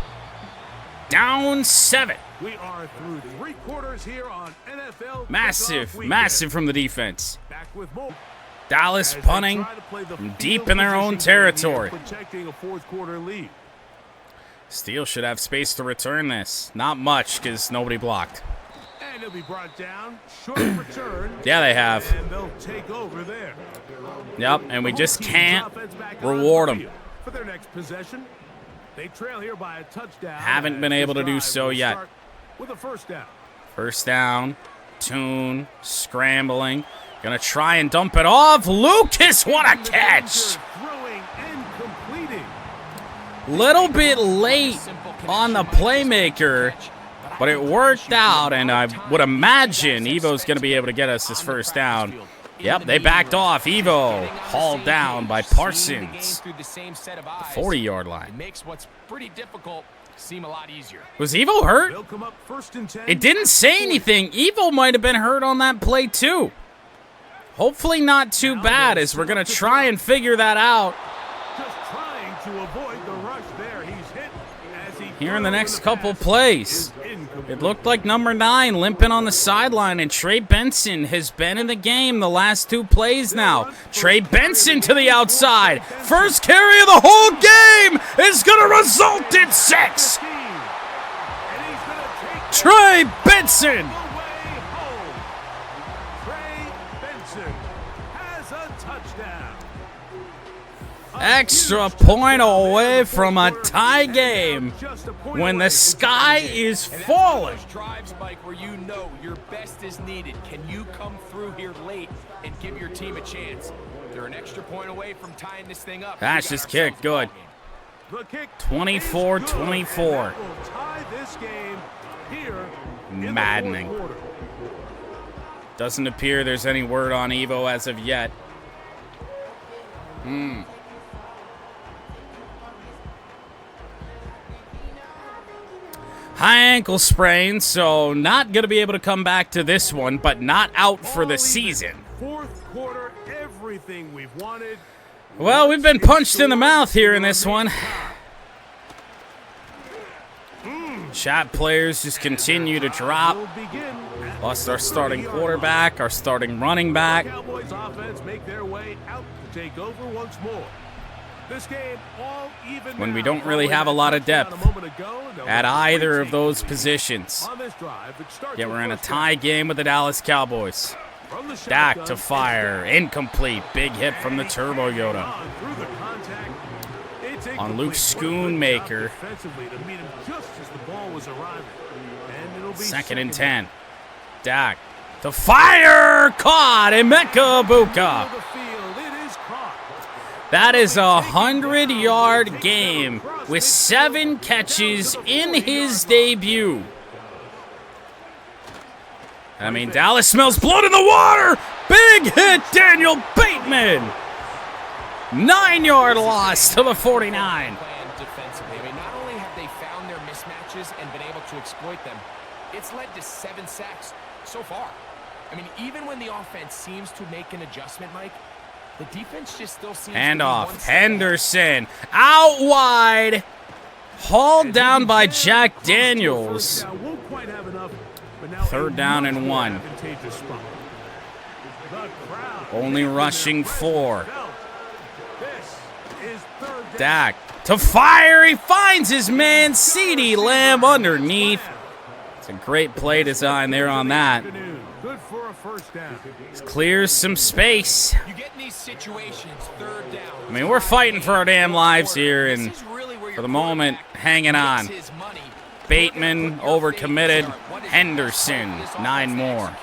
Down 7. We are through 3 quarters here on NFL. Massive from the defense. Back with more. Dallas punting from deep in their own territory. Protecting a 4th quarter lead. Steele should have space to return this. Not much because nobody blocked. And it'll be brought down. Short return. Yeah, they have. And they'll take over there. Yep, and we just can't reward them. For their next possession, they trail here by a touchdown. Haven't been able to do so yet. With a first down. First down. Tune scrambling. Gonna try and dump it off. Lucas, what a catch! Throwing and completing. Little bit late on the playmaker, but it worked out, and I would imagine Evo's going to be able to get us this first down. Yep, they backed off. Evo hauled down by Parsons. The 40-yard line. Makes what's pretty difficult seem a lot easier. Was Evo hurt? They'll come up 1st and 10. It didn't say anything. Evo might have been hurt on that play too. Hopefully not too bad, as we're going to try and figure that out Just trying to avoid the rush there. He's hit as he here in the next couple plays. It looked like number 9 limping on the sideline, and Trey Benson has been in the game the last 2 plays now. Trey Benson to the outside. First carry of the whole game is going to result in 6. Trey Benson. Extra point away from a tie game when the sky is falling. Drives, Mike, where you know your best is needed. Can you come through here late and give your team a chance? They're an extra point away from tying this thing up. That's just kicked good. 24-24. Maddening. Doesn't appear there's any word on Evo as of yet. High ankle sprain, so not going to be able to come back to this one, but not out for the season. 4th quarter, everything we've wanted. Well, we've been punched in the mouth here in this one. Chat players just continue to drop. Lost our starting quarterback, our starting running back. Cowboys offense make their way out to take over once more. This game all even when we don't really have a lot of depth at either of those positions. Yet we're in a tie game with the Dallas Cowboys. Dak to fire, incomplete, big hit from the Turbo Yoda. On Luke Schoonmaker. 2nd and 10. Dak to fire, caught, Emeka Ibuka. That is a 100-yard game with 7 catches in his debut. I mean, Dallas smells blood in the water. Big hit, Daniel Bateman. 9-yard loss to the 49. Defensively, I mean, not only have they found their mismatches and been able to exploit them, it's led to 7 sacks so far. I mean, even when the offense seems to make an adjustment, Mike, the defense just still seems to be off. Henderson out wide. Hauled down by Jack Daniels. 3rd down and 1. Only rushing 4. Dak to fire. He finds his man, CeeDee Lamb, underneath. It's a great play design there on that. Clears some space. I mean, we're fighting for our damn lives here, and for the moment, hanging on. Bateman overcommitted. Henderson, 9 more.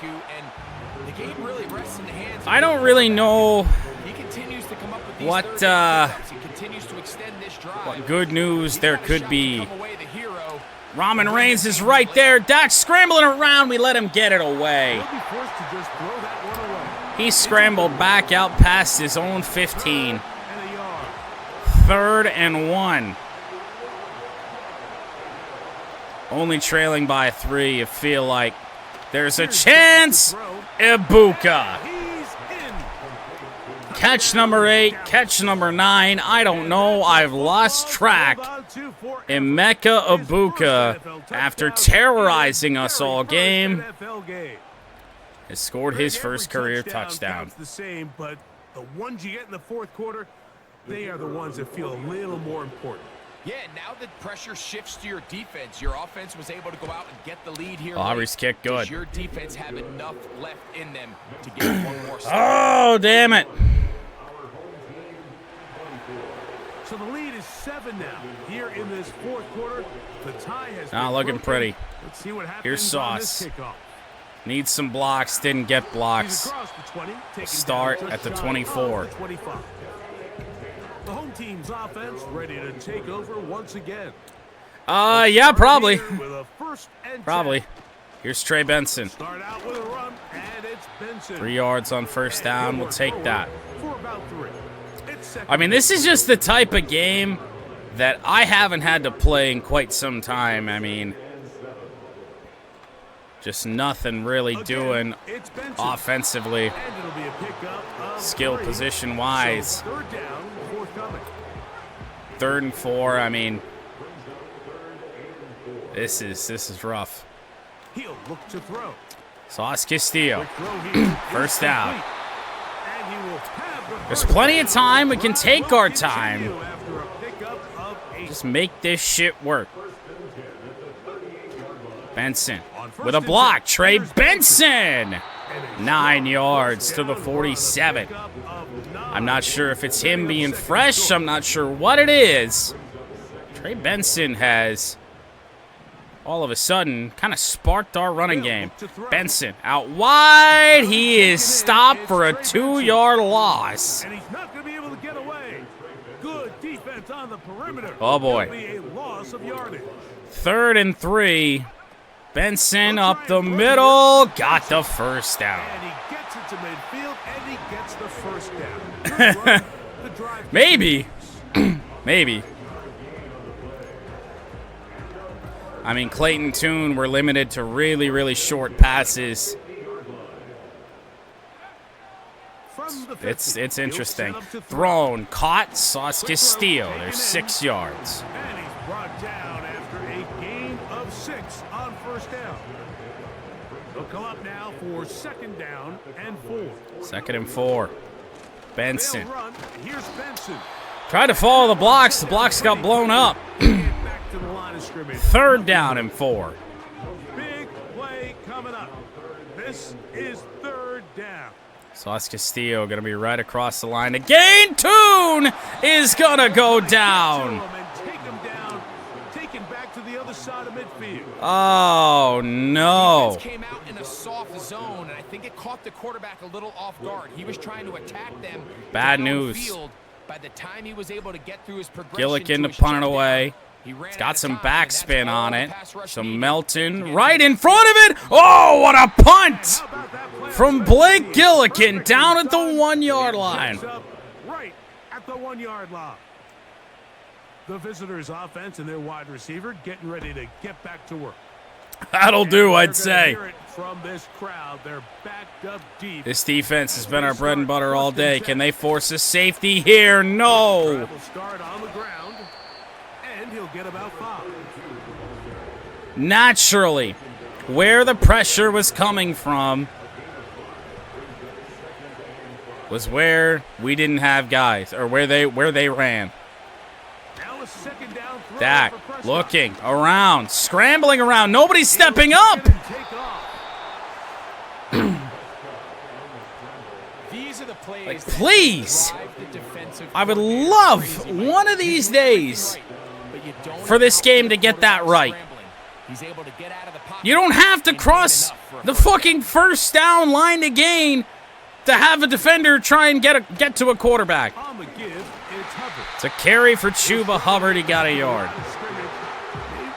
I don't really know what good news there could be. Roman Reigns is right there. Dak scrambling around. We let him get it away. He scrambled back out past his own 15. 3rd and 1. Only trailing by 3. You feel like there's a chance. Ibuka catch number 8, catch number 9. I don't know. I've lost track. Emeka Ibuka, after terrorizing us all game, has scored his first career touchdown. The same, but the ones you get in the fourth quarter, they are the ones that feel a little more important. Yeah, now the pressure shifts to your defense. Your offense was able to go out and get the lead here. Aubrey's kick, good. Does your defense have enough left in them to get one more step? Oh, damn it. So the lead is 7 now. Here in this fourth quarter, the tie has Not been looking broken. pretty. Let's see what happens. Here's on Sauce. this kickoff. Needs some blocks, didn't get He's blocks. across the 20, taking Start down at the just shy 24. of the 25. The home team's offense ready to take over once again. Yeah, probably. With a 1st and Probably. 10. Here's Trey Benson. Start out with a run, and it's Benson. 3 yards on first down. We'll take that. For about 3. It's second I mean, this is just the type of game that I haven't had to play in quite some time. I mean, just nothing really doing It's Benson. offensively, And it'll be a pickup of skill 3. position-wise. So 3rd down, forthcoming. 3rd and 4, I mean, this is rough. He'll look to throw. Sauce Castillo, Quick throw here. first down. Complete. And he will have the There's first plenty of down. time. We can take our Continue time. after a pickup of 8. Just make this shit work. Benson with a block. Trey Benson. 9 yards to the 47. I'm not sure if it's him being fresh. I'm not sure what it is. Trey Benson has, all of a sudden, kind of sparked our running game. Benson out wide. He is stopped for a 2-yard loss. And he's not going to be able to get away. Good defense on the perimeter. Oh, boy. It'll be a loss of yardage. 3rd and 3. Benson up the middle. Got the first down. And he gets it to midfield, and he gets the first down. Good run. The drive Maybe. Maybe. I mean, Clayton Tune, we're limited to really, really short passes. from the 50. It's interesting. He'll set up to throw. Thrown, caught, Sauce Castillo. There's 6 yards. And he's brought down after a gain of 6 on first down. They'll come up now for 2nd down and 4. 2nd and 4. Benson. They'll run. Here's Benson. Tried to follow the blocks. The blocks got blown up. Back to the line of scrimmage. 3rd down and 4. Big play coming up. This is 3rd down. Sauce Castillo going to be right across the line again. Tune is going to go down. And take him down. Take him back to the other side of midfield. Oh, no. Defense came out in a soft zone, and I think it caught the quarterback a little off guard. He was trying to attack them. Bad news. Field. By the time he was able to get through his progression Gillikin to his punt it check away. down, he ran It's out got of some time, and that's backspin all on the it. pass rush Some needed to Melton get right it. in front of it. Oh, what a punt How about that play from on Blake midfield? Gillikin Perfect down at the inside. 1 yard It line. picks up right at the 1 yard line. The visitors' offense and their wide receiver getting ready to get back to work. That'll And do, they're I'd gonna say. hear it from this crowd. They're backed up deep. This defense has been our bread and butter all day. Can they force a safety here? No. Will start on the ground, and he'll get about 5. Naturally, where the pressure was coming from was where we didn't have guys, or where they ran. Now a 2nd down throw Dak for Prescott. looking around, scrambling around. Nobody's stepping up. And take off. These are the plays Like, that please. drive the defensive I would coordinator love crazy. one of these days But you don't for this have game the to get that quarterback right. scrambling. He's able to get out of the pocket You don't have to and gain cross enough for a the first fucking first down line to gain to have a defender try and get to a quarterback. On the give, it's Hubbard. It's a carry for Chuba Hubbard. He got a yard.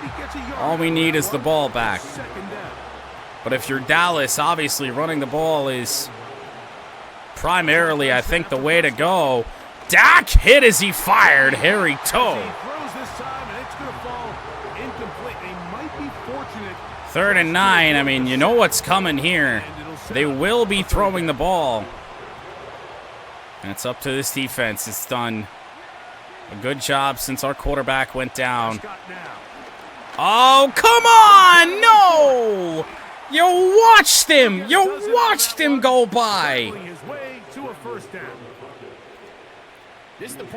Maybe gets a yard. All we need is the ball back. 2nd down. But if you're Dallas, obviously running the ball is primarily, I think, the way to go. Dak hit as he fired. Harry He Toe. throws this time, and it's going to fall incomplete. They might be fortunate. 3rd and 9. I mean, you know what's coming here. They will be throwing the ball. And it's up to this defense. It's done a good job since our quarterback went down. Oh, come on! No! You watched him! You watched him go by!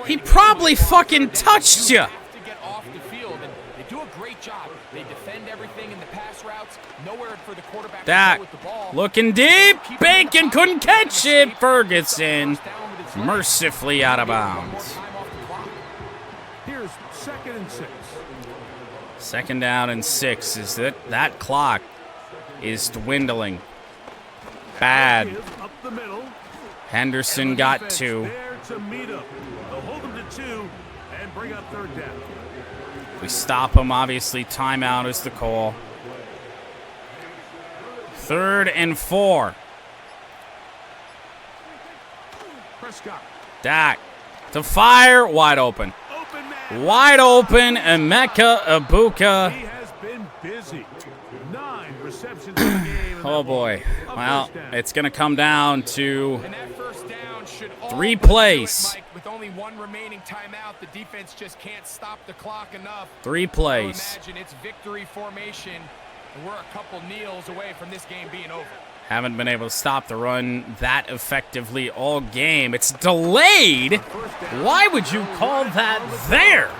He probably fucking touched you! They do a great job. They defend everything in the pass routes. Nowhere for the quarterback Dak to go with the ball. looking deep. Bacon couldn't catch it. Ferguson mercifully out of bounds. Here's 2nd and 6. 2nd down and 6. Is that clock is dwindling. Bad. Up the middle. Henderson got 2. There to meet him. They'll hold him to 2 and bring up 3rd down. We stop him, obviously. Timeout is the call. 3rd and 4. Prescott. Dak to fire. Wide open. Wide open. Emeka Ibuka. He has been busy. 9 receptions in the game. Oh, boy. Well, it's going to come down to And that first down should 3 plays. Mike, with only 1 remaining timeout, the defense just can't stop the clock enough. 3 plays. Imagine it's victory formation, and we're a couple kneels away from this game being over. Haven't been able to stop the run that effectively all game. It's delayed. Why would you call that there?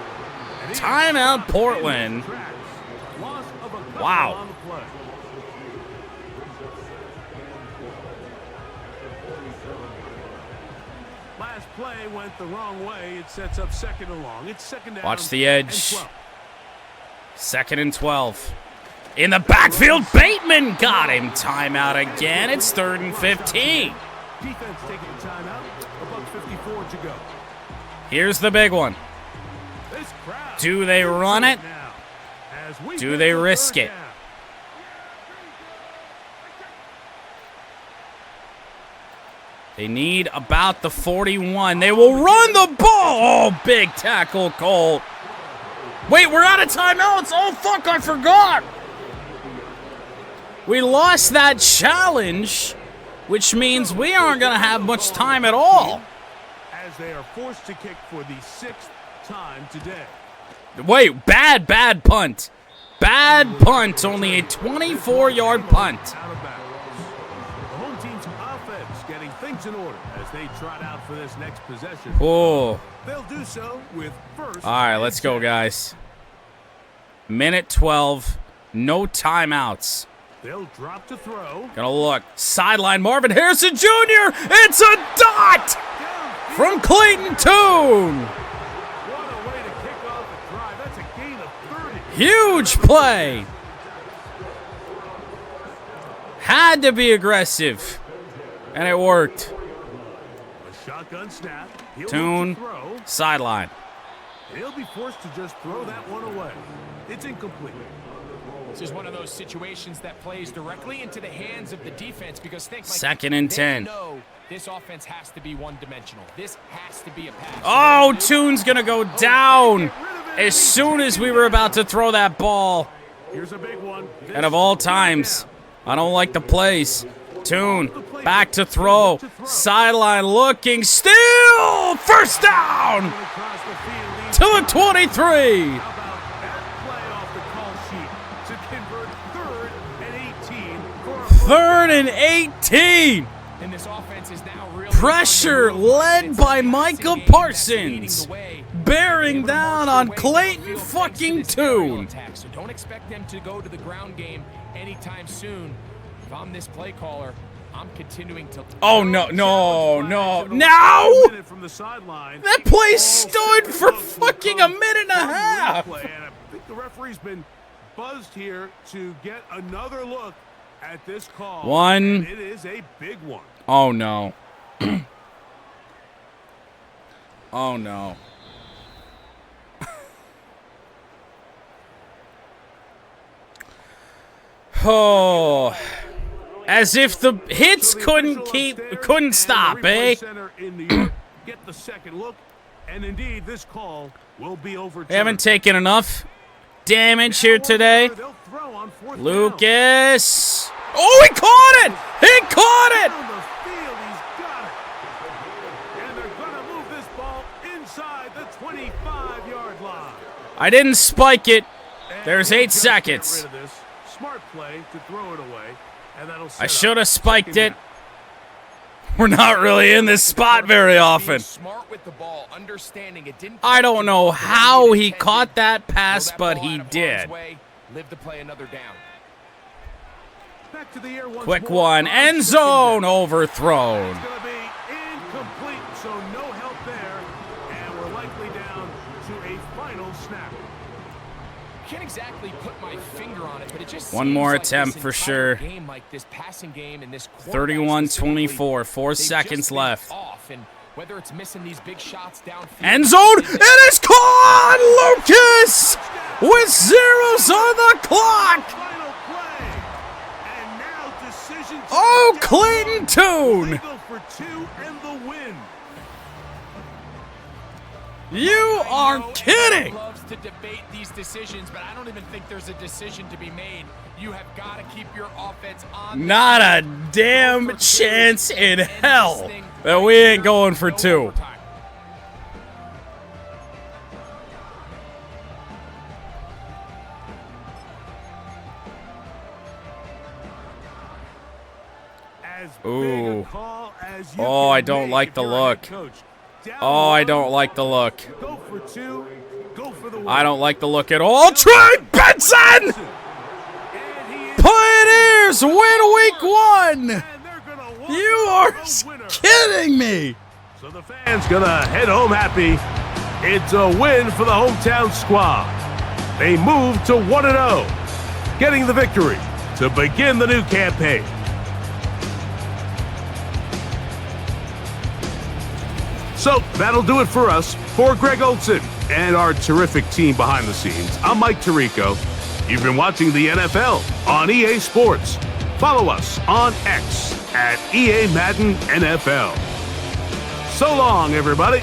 Timeout, Portland. Wow. Last play went the wrong way. It sets up 2nd and long. It's 2nd down. Watch the edge. 2nd and 12. In the backfield, Bateman got him. Timeout again. It's 3rd and 15. Defense taking the timeout. About 54 to go. Here's the big one. This crowd. Do they run it? Do they risk it? They need about the 41. They will run the ball. Oh, big tackle, Colt. Wait, we're out of timeouts. Oh, fuck, I forgot. We lost that challenge, which means we aren't going to have much time at all. As they are forced to kick for the 6th time today. Wait, bad punt. Bad punt. Only a 24-yard punt. Out of bounds. The home team's offense getting things in order as they trot out for this next possession. Oh. They'll do so with 1st. All right, let's go, guys. Minute 12. No timeouts. They'll drop to throw. Gonna look. Sideline Marvin Harrison Jr. It's a dot from Clayton Tune. What a way to kick off the drive. That's a gain of 30. Huge play. Had to be aggressive. And it worked. A shotgun snap. He'll Tune. look to throw. Sideline. He'll be forced to just throw that one away. It's incomplete. This is one of those situations that plays directly into the hands of the defense because think like 2nd and 10. know this offense has to be one-dimensional. This has to be a pass. Oh, Tune's going to go down as soon as we were about to throw that ball. Here's a big one. And of all times, I don't like the plays. Tune, back to throw. Sideline looking, still! First down! To the 23. 3rd and 18. And this offense is now really Pressure led by Micah Parsons. Bearing down on Clayton fucking Tune. So don't expect them to go to the ground game anytime soon. If I'm this play caller, I'm continuing to... Oh, no. Now! That play stood for fucking a minute and a half. I think the referee's been buzzed here to get another look at this call. One. It is a big one. Oh, no. Oh, no. Oh. As if the hits couldn't stop, eh? Get the second look, and indeed this call will be overturned. We haven't taken enough damage here today. Lucas. Oh, he caught it! He caught it! 25-yard line. I didn't spike it. There's And 8 just get seconds. rid of this. Smart play to throw it away, and that'll I set should up have spiked second it. down. We're not really in this spot very often. Smart with the ball, understanding it didn't. I don't know how he caught that pass, but he did. Live to play another down. Back to the air once Quick more. one. End zone overthrown. It's going to be incomplete, so no help there, and we're likely down to a final snap. Can't exactly put my finger on it, but it just One seems more like attempt this for entire sure. Game, like this passing game and this 31-24, 4 they've seconds just been left. Off, and whether it's missing these big shots downfield, End zone. It is caught. Lucas with zeros on the clock. Final play, and now decision time. Oh, Clayton Tune. Legal for 2 and the win. You are kidding. Loves to debate these decisions, but I don't even think there's a decision to be made. You have got to keep your offense on. Not a damn chance in hell that we ain't going for 2. As Ooh. big a call as you Oh, can I don't make like if the you're a head look. coach. Down Oh, I one, don't like the look. Go for 2. Go for the win. I don't like the look at all. Trey Benson! And he is Pioneers win week 1! and they're gonna walk You away are the winner. kidding me! So the fans gonna head home happy. It's a win for the hometown squad. They move to 1-0, getting the victory to begin the new campaign. So that'll do it for us. For Greg Olson and our terrific team behind the scenes, I'm Mike Tirico. You've been watching the NFL on EA Sports. Follow us on X at EA Madden NFL. So long, everybody.